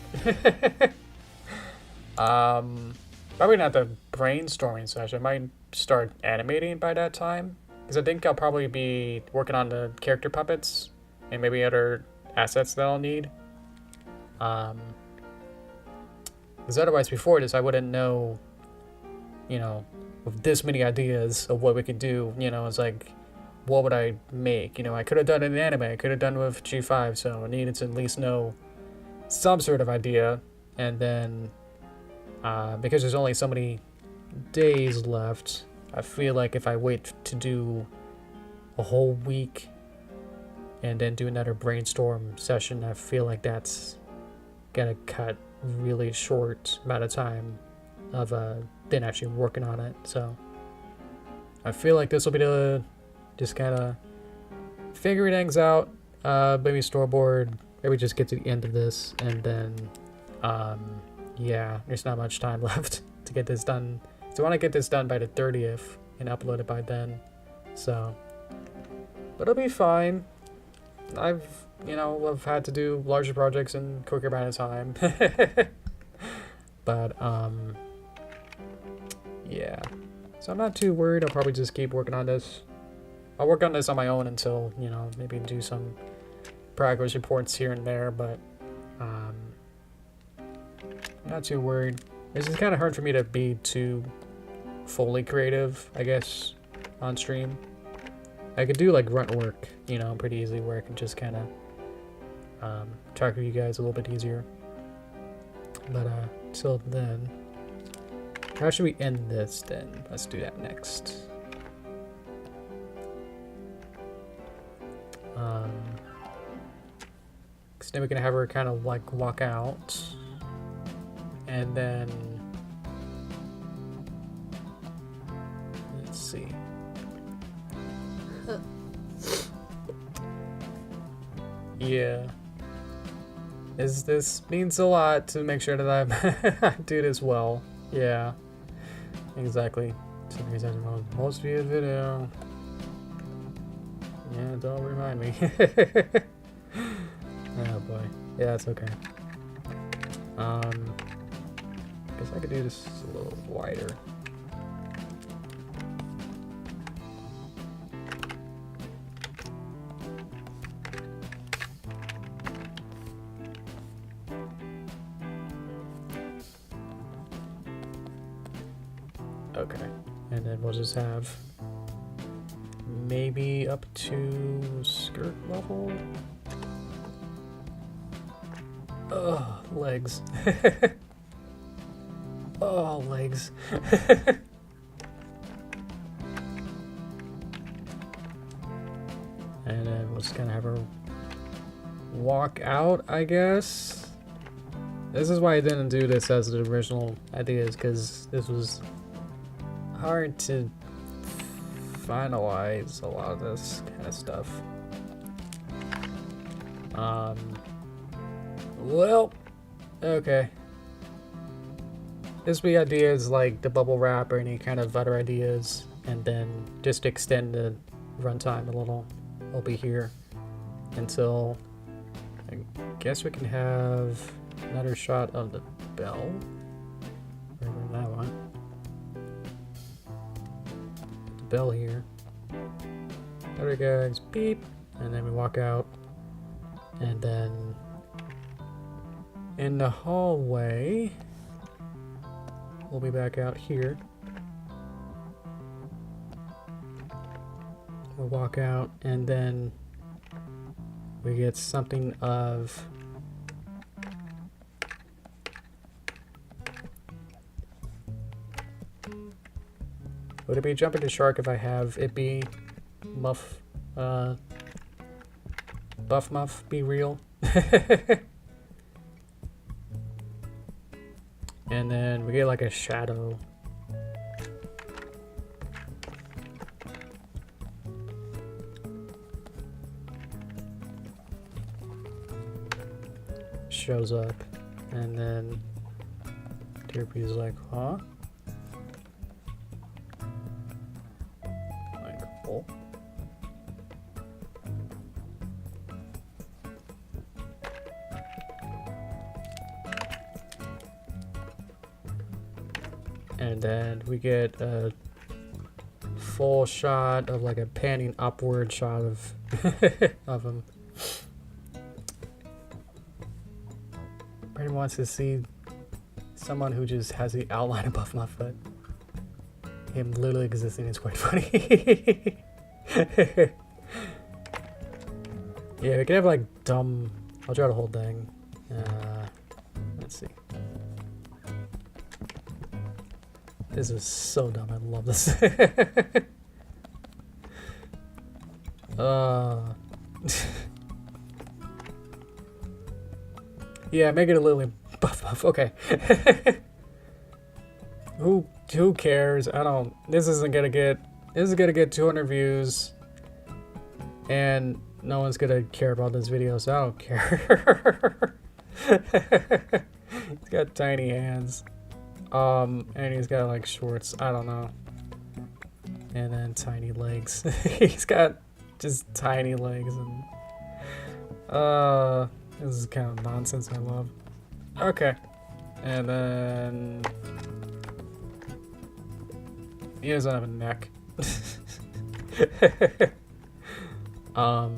Probably not the brainstorming session. I might start animating by that time, because I think I'll probably be working on the character puppets and maybe other assets that I'll need. Because otherwise, before this, I wouldn't know, you know, with this many ideas of what we could do. You know, it's like, what would I make? You know, I could have done it in anime, I could have done with G5, so I needed to at least know some sort of idea. And then, because there's only so many days left, I feel like if I wait to do a whole week and then do another brainstorm session, I feel like that's gonna cut really short amount of time of then actually working on it. So I feel like this will be the just kind of figuring things out, maybe storyboard, maybe just get to the end of this, and then yeah, there's not much time left to get this done. So I want to get this done by the 30th and upload it by then. So, but it'll be fine. I've had to do larger projects in quicker amount of time. But yeah, so I'm not too worried. I'll probably just keep working on this. I'll work on this on my own until, you know, maybe do some progress reports here and there, but not too worried. This is kind of hard for me to be too fully creative, I guess, on stream. I could do like grunt work, you know, pretty easily, where I can just kind of talk to you guys a little bit easier. But till then, how should we end this then? Let's do that next. Because then we can have her kind of like walk out, and then let's see. Yeah, this means a lot to make sure that I do this well. Yeah, exactly. Most viewed video. Yeah, don't remind me. Oh boy. Yeah, it's okay. guess I could do this a little wider. Okay, and then we'll just have maybe up to skirt level. Oh, legs. Oh, legs. And then we'll just kind of have her walk out, I guess. This is why I didn't do this as the original idea, is because this was hard to finalize a lot of this kind of stuff. Well, okay. This be ideas like the bubble wrap or any kind of other ideas, and then just extend the runtime a little. We'll be here until I guess we can have another shot of the bell. Wherever that one. The bell here. Other guys, beep, and then we walk out, and then in the hallway, we'll be back out here. We'll walk out, and then we get something of would it be jumping the shark if I have it be muff, buff muff be real? And then we get like a shadow. Shows up, and then Derpy's like, huh? Like, oh. And then we get a full shot of like a panning upward shot of of him. Brandon wants to see someone who just has the outline above my foot. Him literally existing is quite funny. Yeah, we can have like dumb. I'll try the whole thing. Let's see. This is so dumb. I love this. Yeah, make it a little buff. Okay. Who cares? I don't. This is gonna get 200 views, and no one's gonna care about this video, so I don't care. He's got tiny hands. And he's got like shorts, I don't know. And then tiny legs. He's got just tiny legs, and this is kind of nonsense I love. Okay. And then he doesn't have a neck. I'll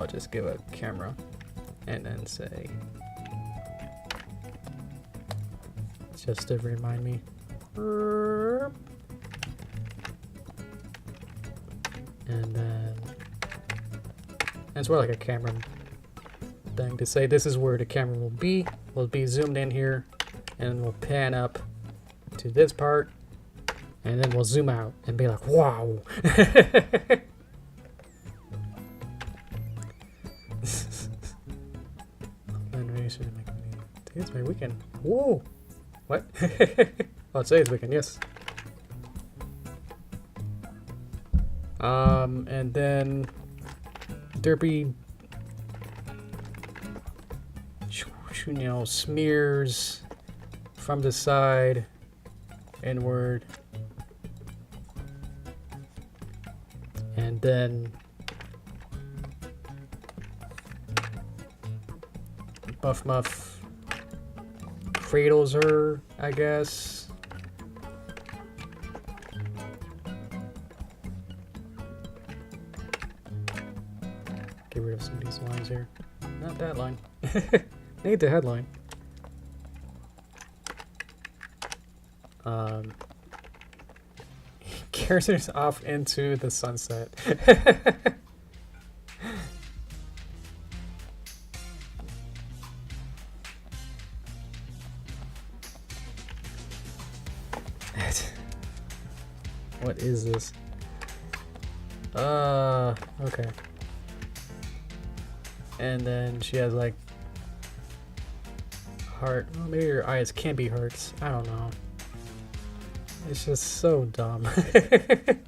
just give a camera and then say, just to remind me. And then it's more like a camera thing to say this is where the camera will be. We'll be zoomed in here, and we'll pan up to this part, and then we'll zoom out and be like, wow. Today's my weekend. Whoa. What? Oh, today's weekend, yes. And then Derpy, you know, smears from the side inward, and then buff muff cradles her, I guess. Get rid of some of these lines here. Not that line. Need the headline. Characters off into the sunset. What is this? Okay. And then she has like heart. Well, maybe your eyes can't be hearts. I don't know. It's just so dumb. And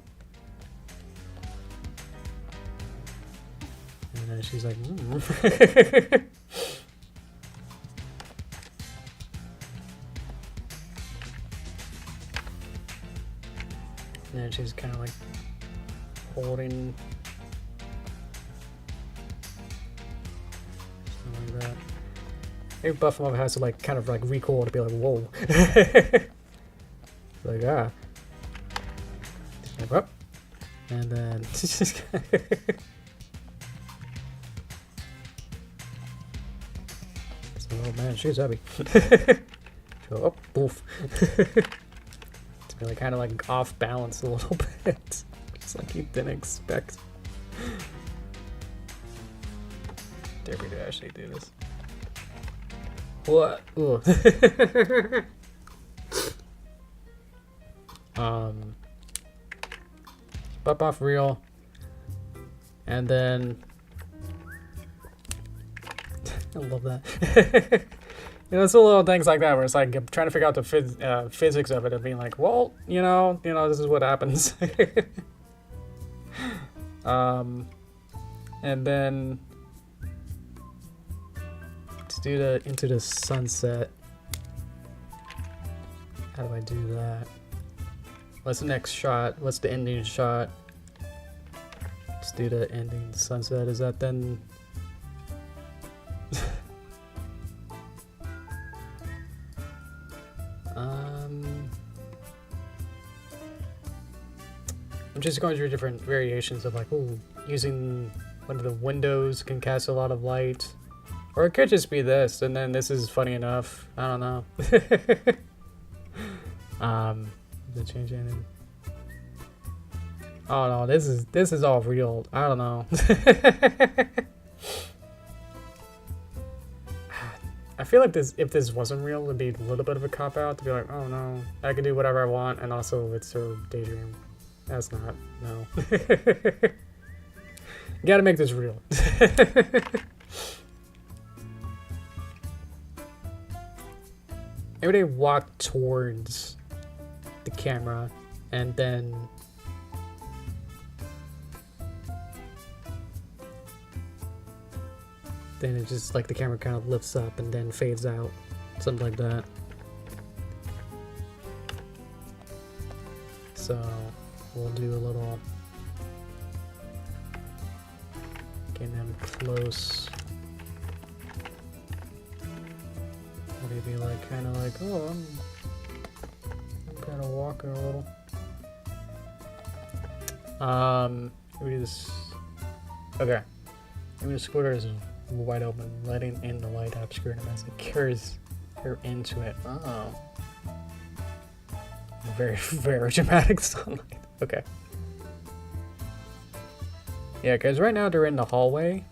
then she's like, And then she's kind of like holding something like that. Maybe Buffalo has to like kind of like recoil to be like, whoa. Like, ah. Like, up. And then just oh man, she's heavy. So up, boof. It's like kind of like off balance a little bit. Just like you didn't expect. Derpy to actually do this. What? Pop off reel, and then I love that. You know, it's the little things like that where it's like I'm trying to figure out the physics of it and being like, well, you know, this is what happens. And then to do the into the sunset. How do I do that? What's the next shot? What's the ending shot? Let's do the ending sunset. Is that then? I'm just going through different variations of like, oh, using one of the windows can cast a lot of light. Or it could just be this, and then this is funny enough. I don't know. The change ending. Oh no, this is all real. I don't know. I feel like if this wasn't real, it'd be a little bit of a cop out to be like, oh no, I can do whatever I want, and also it's her daydream. That's not, no. You gotta make this real. Maybe they walk towards the camera and then it just like the camera kind of lifts up and then fades out, something like that. So we'll do a little getting them close. Maybe like kind of like, oh, I'm kind of walking a little. Maybe this. Okay. Maybe the scooter is wide open, letting in the light obscure him as it carries her into it. Oh. Very, very dramatic sunlight. Okay. Yeah, because right now they're in the hallway.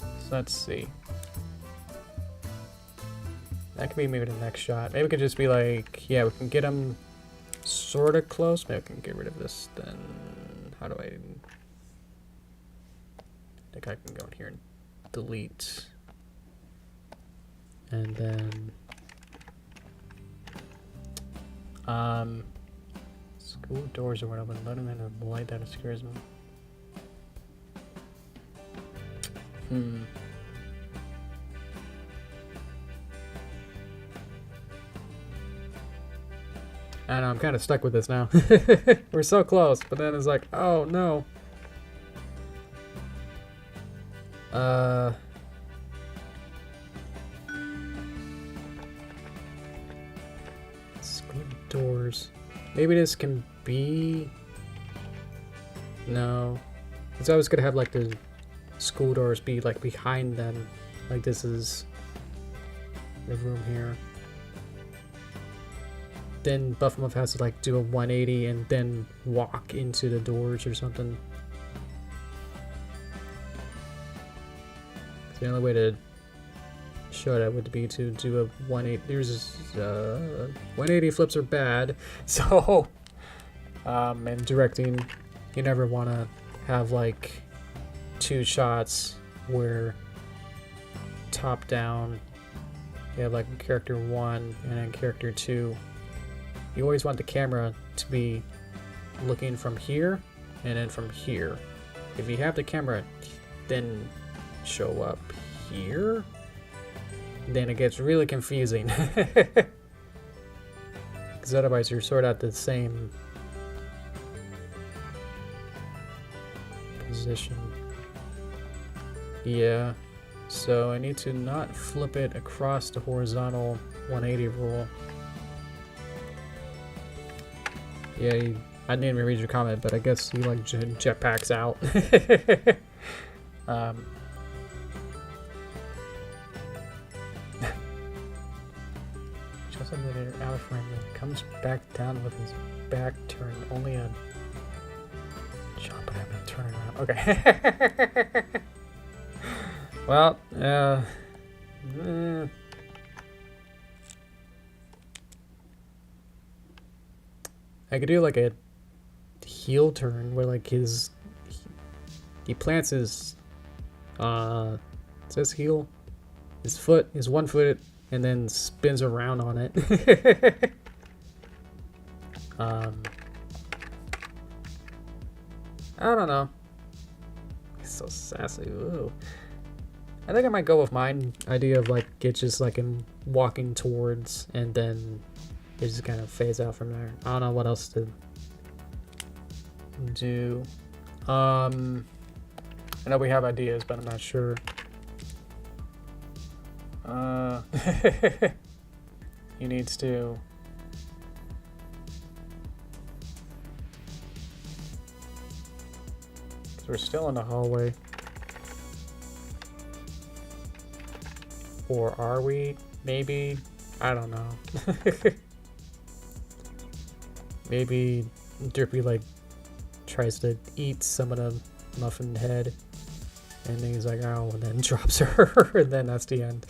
So let's see. That could be maybe the next shot. Maybe we could just be like, yeah, we can get them sort of close. Maybe we can get rid of this then. How do I think I can go in here and delete. And then school doors are open. Let them in a light that scares me. I know, I'm kind of stuck with this now. We're so close, but then it's like, oh no. doors. Maybe this can be... No. Because I was gonna have like the school doors be like behind them. Like this is the room here. Then Buffamuff has to like do a 180 and then walk into the doors or something. The only way to show that would be to do a 180. There's 180 flips are bad. So, and directing, you never want to have like 2 shots where top down you have like character 1 and then character 2. You always want the camera to be looking from here and then from here. If you have the camera then show up here, then it gets really confusing. Because otherwise you're sort of at the same position. Yeah, so I need to not flip it across the horizontal 180 rule. Yeah, I didn't even read your comment, but I guess you like jetpacks out. Just eliminator out of frame, then comes back down with his back turned. Only a jump, but I'm gonna turn around. Okay. Well, I could do like a heel turn where like he plants his it says heel, his foot is 1 foot and then spins around on it. I don't know. He's so sassy. Ooh. I think I might go with mine idea of like it's just like him walking towards and then it just kind of fades out from there. I don't know what else to do. I know we have ideas, but I'm not sure. He needs to. Because we're still in the hallway. Or are we? Maybe. I don't know. Maybe Derpy like tries to eat some of the muffin head. And then he's like, oh, and then drops her, and then that's the end.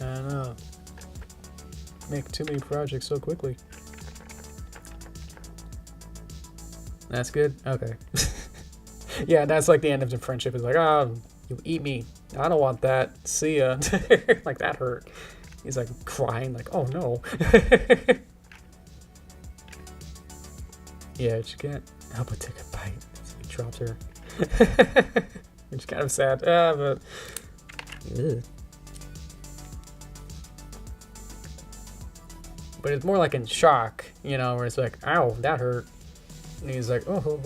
I don't know. Make too many projects so quickly. That's good? Okay. Yeah, that's like the end of the friendship. It's like, oh, you eat me. I don't want that. See ya. Like, that hurt. He's like crying, like, oh no. Yeah, she can't help but take a bite. So he drops her. It's kind of sad. But... Ugh. But it's more like in shock, you know, where it's like, ow, that hurt. And he's like, oh.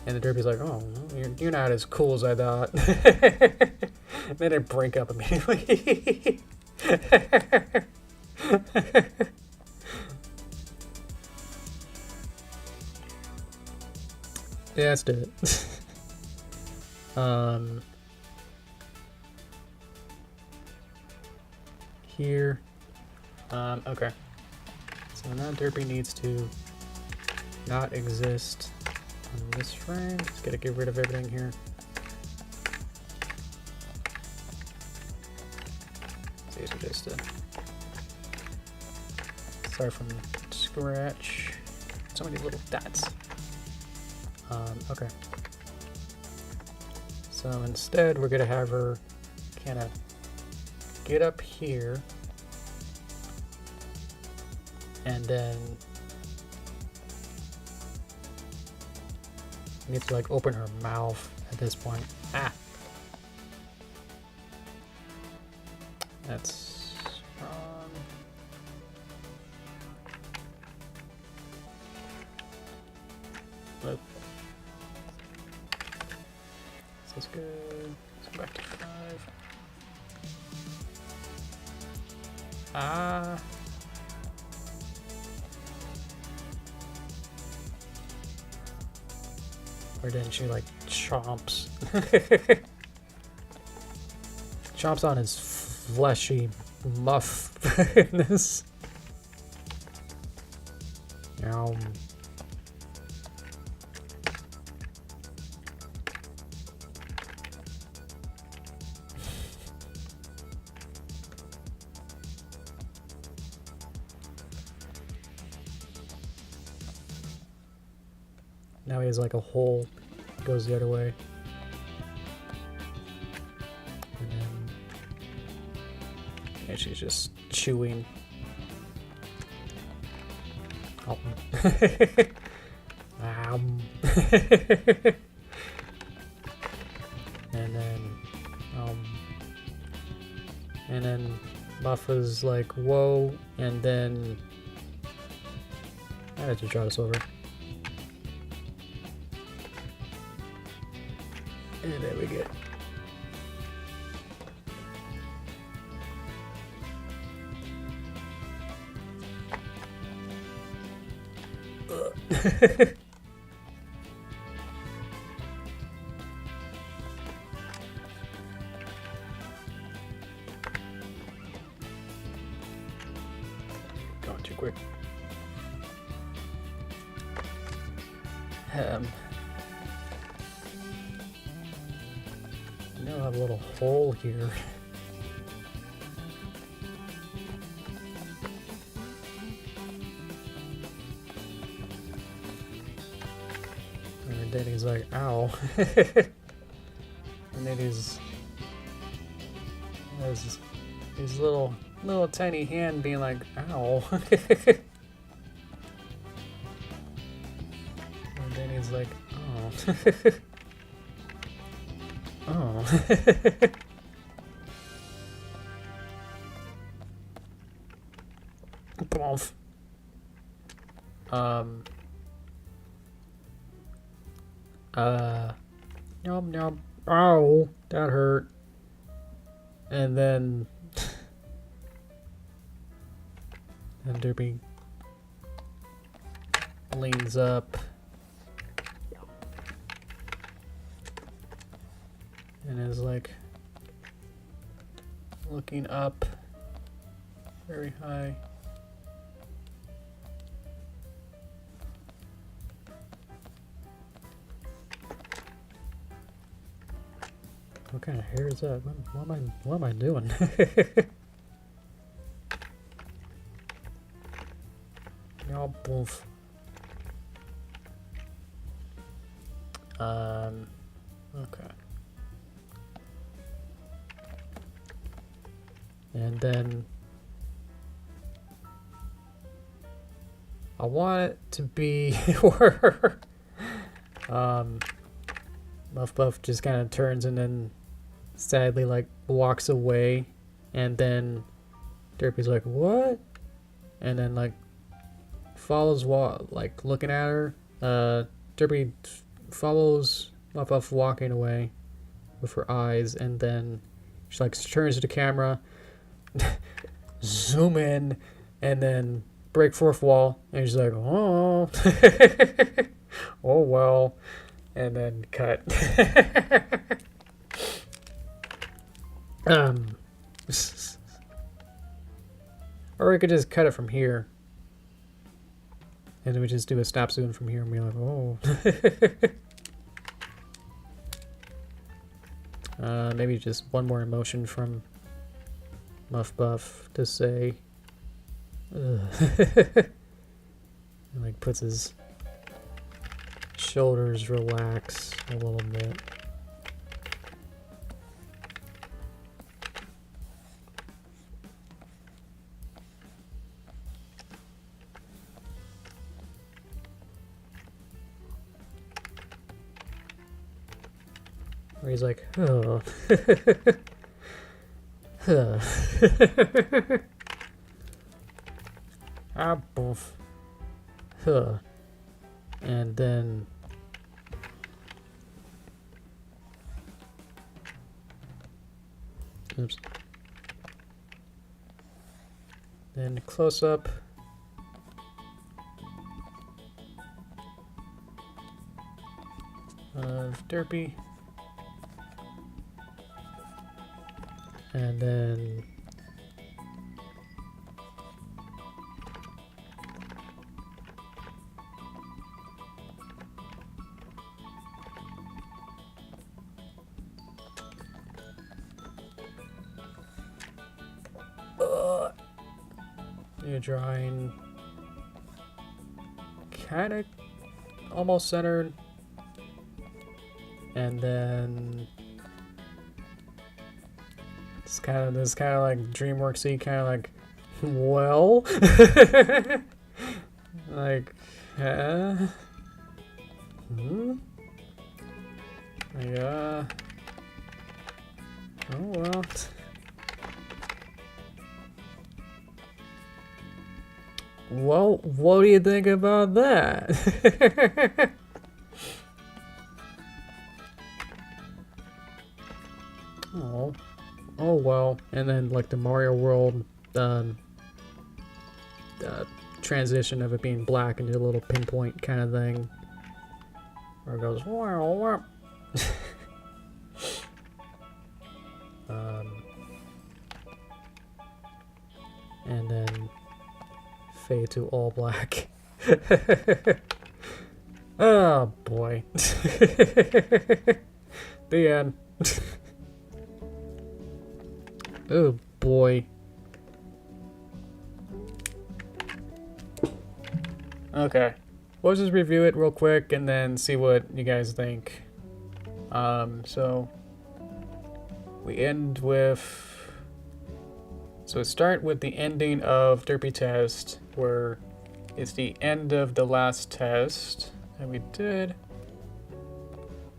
And the Derpy's like, oh, you're not as cool as I thought. Then they break up immediately. Yeah, let's do it. Here. Okay. So now Derpy needs to not exist on this frame. Just gotta get rid of everything here. So these are just start from scratch. So many little dots. Okay. So instead, we're gonna have her kind of get up here, and then need to like open her mouth at this point. Ah, that's wrong. Look. This is good. Let's go back to 5. Ah. Or then she like chomps. Chomps on his fleshy muffness. Yum. Now he has like a hole, goes the other way. And then and she's just chewing. Oh. And then Muff is like, whoa, and then I had to draw this over. And there we go. Gone too quick. Now I have a little hole here. And then he's like, ow. And then his little tiny hand being like, ow. And then he's like, oh. Oh. Boff. Yum yum. Ow, that hurt. And then and Derpy leans up and is like looking up very high. What kind of hair is that? What am I doing? No, boof. Okay. And then I want it to be where Muff Buff just kind of turns and then sadly like walks away, and then Derpy's like, what? And then like follows like looking at her. Derpy follows Muff Buff walking away with her eyes, and then she like turns to the camera, zoom in, and then break fourth wall, and she's like, oh. Oh well. And then cut. Or we could just cut it from here. And then we just do a snap zoom from here and be like, oh. Maybe just one more emotion from Muff Buff to say, ugh. And like puts his shoulders relax a little bit. Where he's like, oh. Ah, boof. Huh. And then oops. Then close up. Of Derpy. And then you're drawing kind of almost centered, and then it's kind of like DreamWorksy, kind of like, well, like, like, oh well. Well, what do you think about that? Oh, oh well. And then like the Mario World transition of it being black into a little pinpoint kind of thing, where it goes wow. And then fade to all black. Oh boy. The end. Oh boy. Okay. We'll just review it real quick and then see what you guys think. So we end with, so start with the ending of Derpy Test, where it's the end of the last test that we did.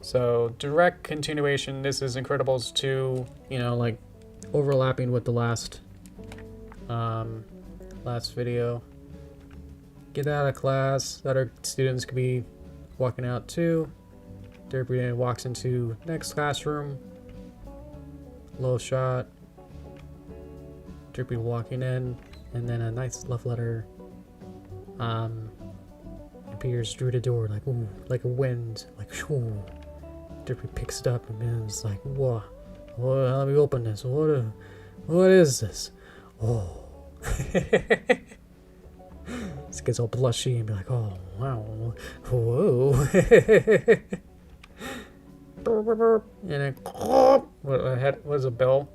So direct continuation, this is Incredibles 2, you know, like overlapping with the last video. Get out of class, other students could be walking out too. Derpy walks into next classroom, low shot. Derpy walking in, and then a nice love letter appears through the door, like ooh, like a wind, like shoo. Derpy picks it up and it's like, whoa, let me open this. What is this? Oh. This gets all blushy and be like, oh wow, whoa. And then what was a bell?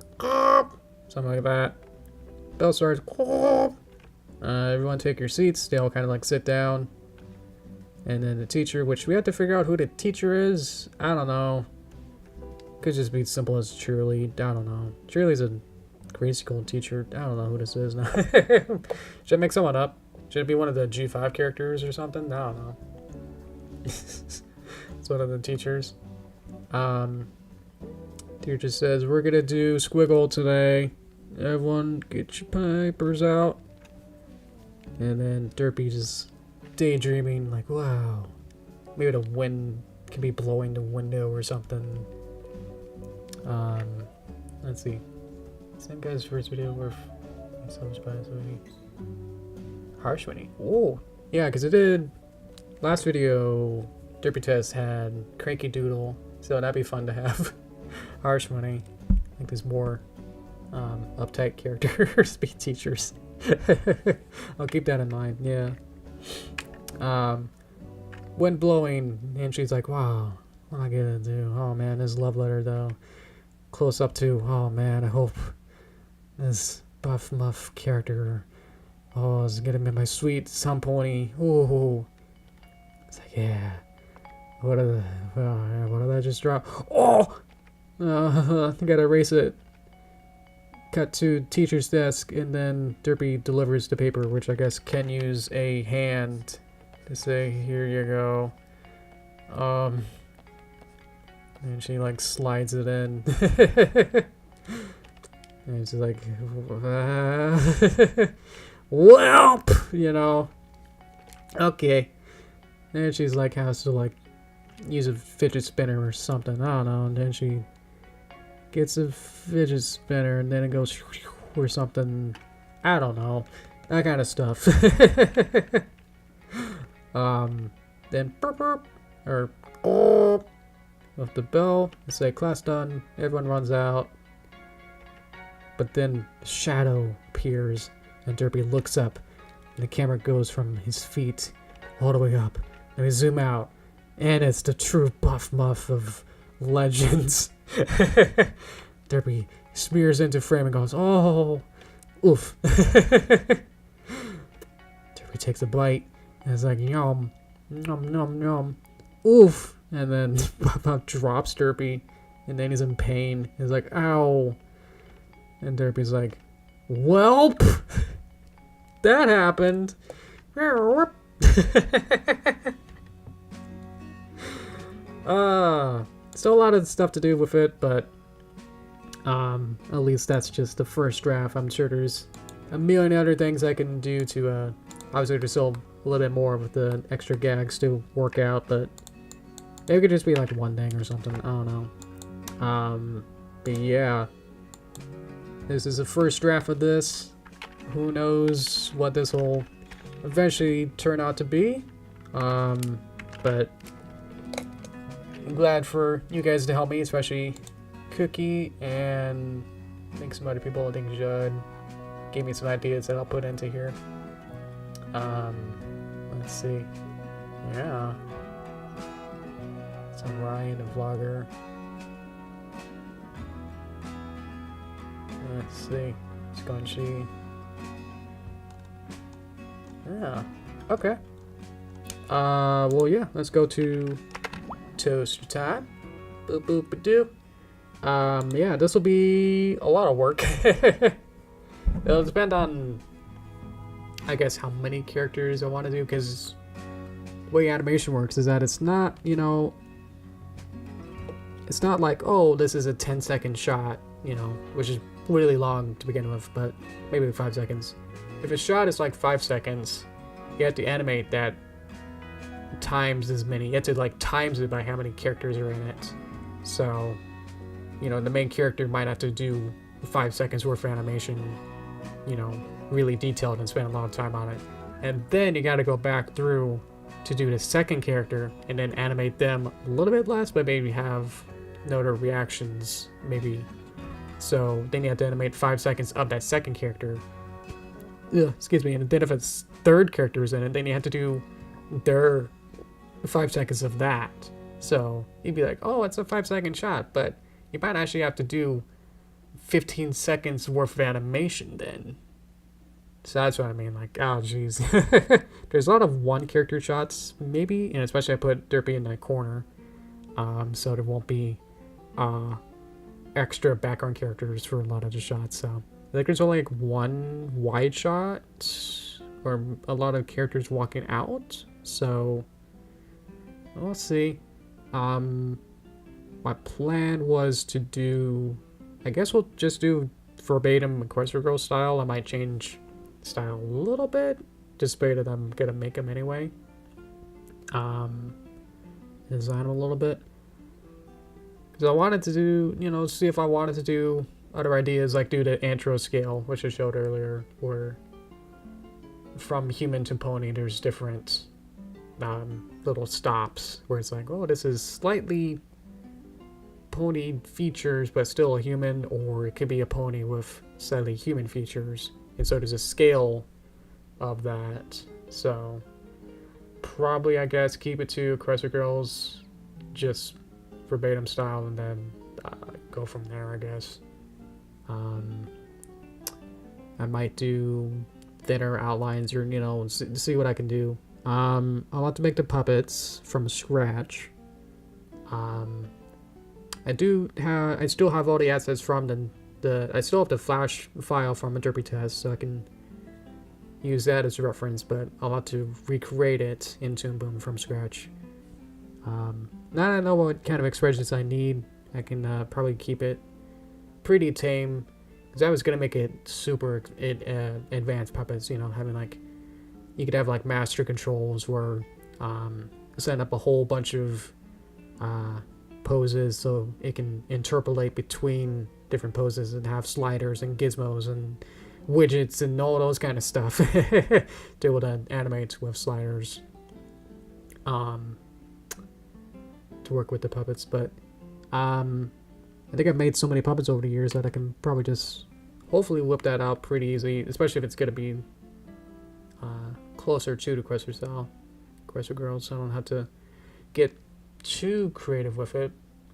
Something like that. Bell starts. Everyone take your seats. They all kind of like sit down. And then the teacher, which we have to figure out who the teacher is. I don't know. Could just be simple as cheerlead. I don't know. Cheerlead's a grade school teacher. I don't know who this is now. Should I make someone up? Should it be one of the G5 characters or something? I don't know. It's one of the teachers. Teacher says, we're gonna do squiggle today. Everyone get your papers out. And then Derpy just daydreaming, like, wow. Maybe the wind could be blowing the window or something. Let's see. Same guy's first video where Harsh Winnie. Oh, yeah, because it did. Last video, Derpy Test had Cranky Doodle, so that'd be fun to have. Harsh Winnie. I think there's more uptight characters be teachers. I'll keep that in mind. Yeah. Wind blowing, and she's like, wow, what am I gonna do? Oh man, this love letter though. Close up to, oh man, I hope this buff muff character, oh, is gonna be my sweet sun pony. Ooh. It's like, yeah. What did I just drop? Oh! I gotta erase it. Cut to teacher's desk, and then Derpy delivers the paper, which I guess can use a hand to say, here you go. And she like slides it in. And she's like, well, you know. Okay. And she's like, has to like use a fidget spinner or something. I don't know. And then she gets a fidget spinner, and then it goes or something. I don't know. that kind of stuff. Then burp, burp, or oh, with the bell, you say class done, everyone runs out. But then a shadow appears, and Derpy looks up, and the camera goes from his feet all the way up, and we zoom out, and it's the true buff muff of legends. Derpy smears into frame and goes, oh, oof. Derpy takes a bite, and it's like, yum, yum, yum, yum, oof. And then Pop drops Derpy, and then he's in pain. He's like, ow. And Derpy's like, welp, that happened. Still a lot of stuff to do with it, but at least that's just the first draft. I'm sure there's a million other things I can do to, obviously there's still a little bit more with the extra gags to work out, but it could just be like one thing or something, I don't know. But yeah, this is the first draft of this. Who knows what this will eventually turn out to be, but I'm glad for you guys to help me, especially Cookie, and I think some other people, I think Judd, gave me some ideas that I'll put into here. Let's see. Yeah. So Ryan, the vlogger. Let's see. Scunchy. Yeah. Okay. Well, yeah. Let's go to toaster time. Boop boop ba doo. Yeah, this will be a lot of work. It'll depend on, I guess, how many characters I want to do, because the way animation works is that it's not, you know, it's not like, oh, this is a 10-second shot, you know, which is really long to begin with, but maybe 5 seconds. If a shot is like 5 seconds, you have to animate that times as many. You have to like times it by how many characters are in it. So, you know, the main character might have to do 5 seconds worth of animation, you know, really detailed and spend a lot of time on it. And then you got to go back through to do the second character and then animate them a little bit less, but maybe have noted reactions, maybe. So then you have to animate 5 seconds of that second character. Ugh, excuse me. And then if it's third characters in it, then you have to do their 5 seconds of that. So you'd be like, oh, it's a 5-second shot, but you might actually have to do 15 seconds worth of animation then. So that's what I mean, like, oh geez. There's a lot of one character shots, maybe, and especially I put Derpy in that corner, so there won't be extra background characters for a lot of the shots. So I think there's only like one wide shot, or a lot of characters walking out. So we'll see. My plan was to do, I guess we'll just do verbatim Equestria Girl style. I might change style a little bit, just so that I'm gonna make them anyway. Design them a little bit. Because I wanted to do, you know, see if I wanted to do other ideas, like do the antro scale, which I showed earlier, where from human to pony, there's different little stops, where it's like, oh, this is slightly pony features, but still a human, or it could be a pony with slightly human features. And so there's a scale of that. So probably, I guess, keep it to Equestria Girls, just verbatim style, and then go from there, I guess. I might do thinner outlines, or, you know, see what I can do. I'll have to make the puppets from scratch. I still have all the assets from I still have the Flash file from A Derpy Test, so I can use that as a reference, but I'll have to recreate it in Toon Boom from scratch. Now that I know what kind of expressions I need, I can probably keep it pretty tame, because I was going to make it super advanced puppets, you know, having like, you could have like master controls where set up a whole bunch of poses so it can interpolate between different poses and have sliders and gizmos and widgets and all those kind of stuff to be able to animate with sliders to work with the puppets. But I think I've made so many puppets over the years that I can probably just hopefully whip that out pretty easily, especially if it's going to be closer to the Quester style, Quester girls, so I don't have to get too creative with it.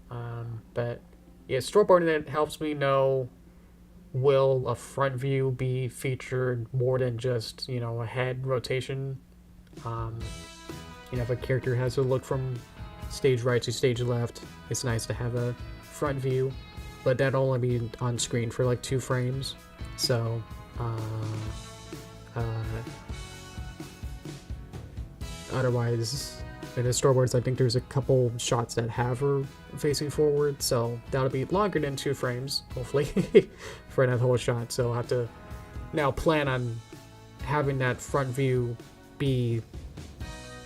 But yeah, storyboarding it helps me know, will a front view be featured more than just, you know, a head rotation? You know, if a character has to look from stage right to stage left, it's nice to have a front view, but that'll only be on screen for like 2 frames. So, otherwise, in the storyboards, I think there's a couple shots that have her facing forward, so that'll be longer than 2 frames, hopefully, for that whole shot. So I'll have to now plan on having that front view be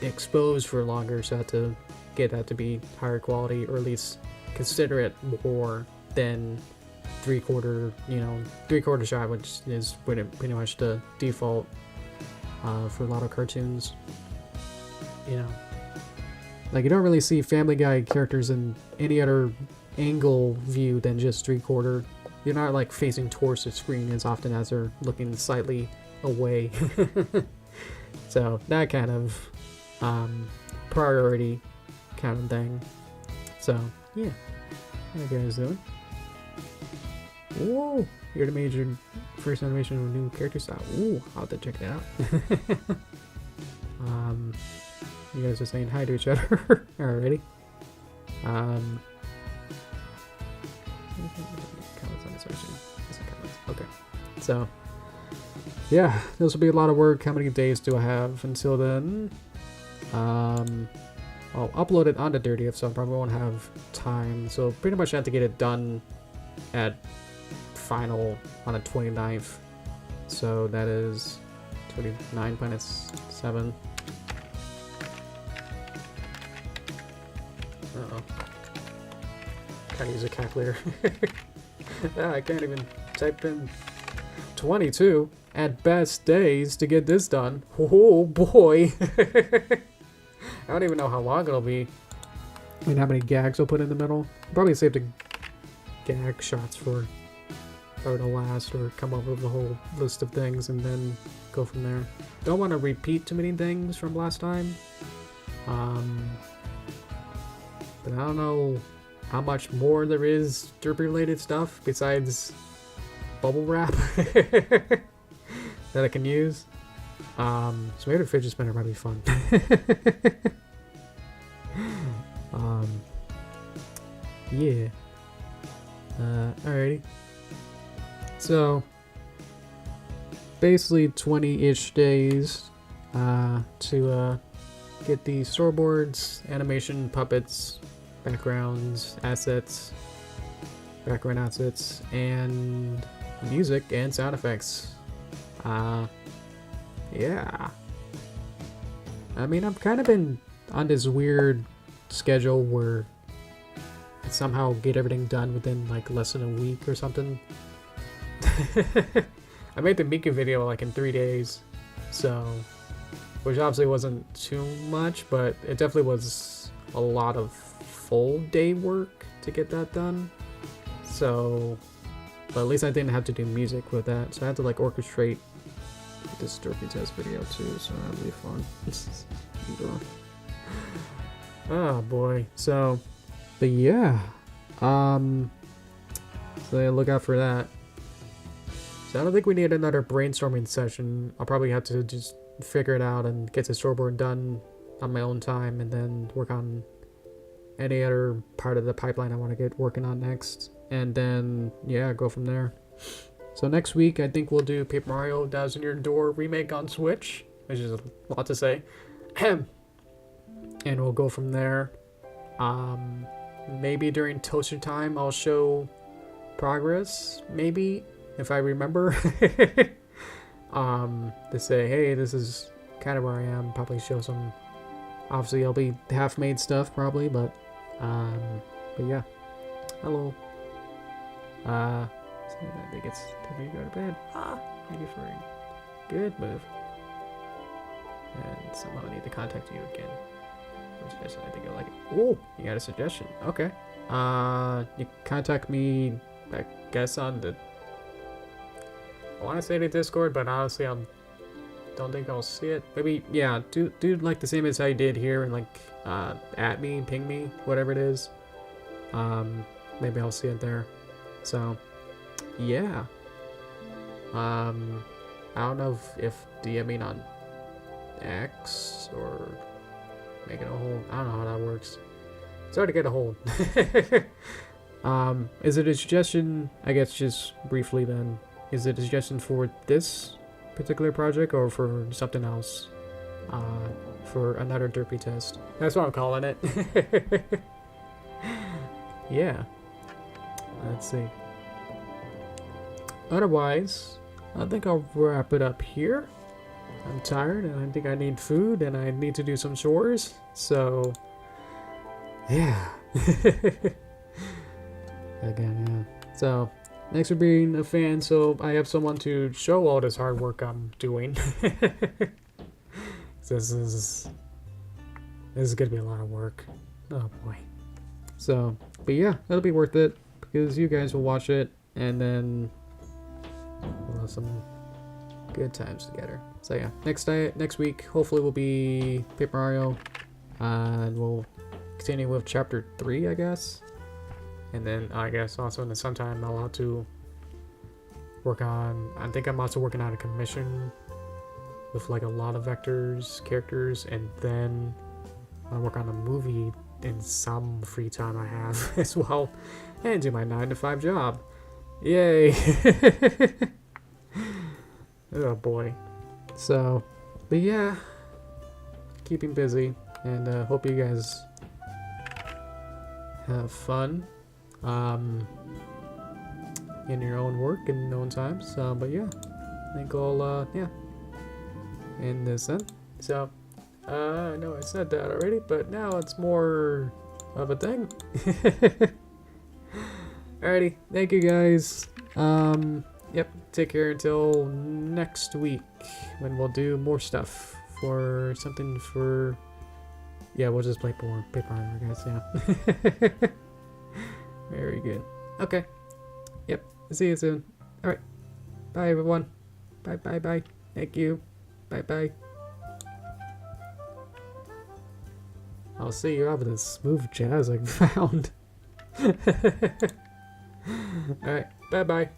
exposed for longer, so I have to get that to be higher quality, or at least consider it more than 3/4, you know, 3/4 shot, which is pretty much the default for a lot of cartoons. You know, like you don't really see Family Guy characters in any other angle view than just 3/4. You're not like facing towards the screen as often as they're looking slightly away. So that kind of priority kind of thing. So yeah, how you guys doing? Whoa, you're the major first animation of a new character style. Ooh, I'll have to check that out. You guys are saying hi to each other already. Comments on this version. Okay, so yeah, this will be a lot of work. How many days do I have until then? I'll upload it on the 30th, so I probably won't have time. So pretty much I have to get it done at final on the 29th. So that is 29 minus 7. Uh-oh. Gotta use a calculator. I can't even type in 22 at best days to get this done. Oh boy. I don't even know how long it'll be. And how many gags I'll put in the middle. Probably save the gag shots for or to last, or come up with a whole list of things and then go from there. Don't want to repeat too many things from last time. But I don't know how much more there is Derpy related stuff besides bubble wrap that I can use. So maybe the fidget spinner might be fun. Yeah. Alrighty. So basically 20-ish days to get the storyboards, animation, puppets, backgrounds, assets, background assets, and music and sound effects. Yeah. I mean, I've kind of been on this weird schedule where I somehow get everything done within like less than a week or something. I made the Mika video like in 3 days, so, which obviously wasn't too much, but it definitely was a lot of full day work to get that done. So, but at least I didn't have to do music with that, so I had to like orchestrate this Derpy Test video too, so that'll be fun. Oh boy. So, but yeah, so yeah, look out for that. So I don't think we need another brainstorming session. I'll probably have to just figure it out and get the storyboard done on my own time, and then work on any other part of the pipeline I want to get working on next, and then yeah, go from there. So next week I think we'll do Paper Mario Thousand Year Door remake on Switch, which is a lot to say. And we'll go from there. Maybe during Toaster Time I'll show progress, maybe, if I remember. To say, hey, this is kind of where I am. Probably show some, obviously I'll be half-made stuff probably, but yeah. Hello. I think it's time to go to bed. Thank you for a good move. And somehow I need to contact you again. For a suggestion, I think I like it. Oh, you got a suggestion. Okay. You contact me, I guess, on the... I want to say the Discord, but honestly, I don't think I'll see it. Maybe, yeah, do like the same as I did here, and like, at me, ping me, whatever it is. Maybe I'll see it there. So, yeah. I don't know if DMing on X or making a hold. I don't know how that works. It's hard to get a hold. Is it a suggestion? I guess just briefly then. Is it a suggestion for this particular project or for something else? For another Derpy test. That's what I'm calling it. Yeah. Let's see. Otherwise, I think I'll wrap it up here. I'm tired and I think I need food and I need to do some chores. So, yeah. Again, yeah. So, thanks for being a fan. So, I have someone to show all this hard work I'm doing. This is gonna be a lot of work. Oh boy. So, but yeah, it'll be worth it because you guys will watch it and then we'll have some good times together. So yeah, next week hopefully will be Paper Mario, and we'll continue with chapter 3, I guess. And then I guess also in the sometime I'll have to work on. I think I'm also working on a commission with like a lot of vectors, characters, and then I'll work on a movie in some free time I have as well, and do my 9-to-5 job. Yay! Oh boy. So, but yeah, keeping busy, and hope you guys have fun in your own work and your own time. So, but yeah, I think I'll yeah, end this then. So, I know I said that already, but now it's more of a thing. Alrighty, thank you guys. Yep, take care until next week when we'll do more stuff for something for... Yeah, we'll just play more Paper Mario, guys, yeah. Very good. Okay. Yep, see you soon. Alright. Bye, everyone. Bye, bye, bye. Thank you. Bye, bye. I'll see you after this smooth jazz I found. Alright, bye, bye.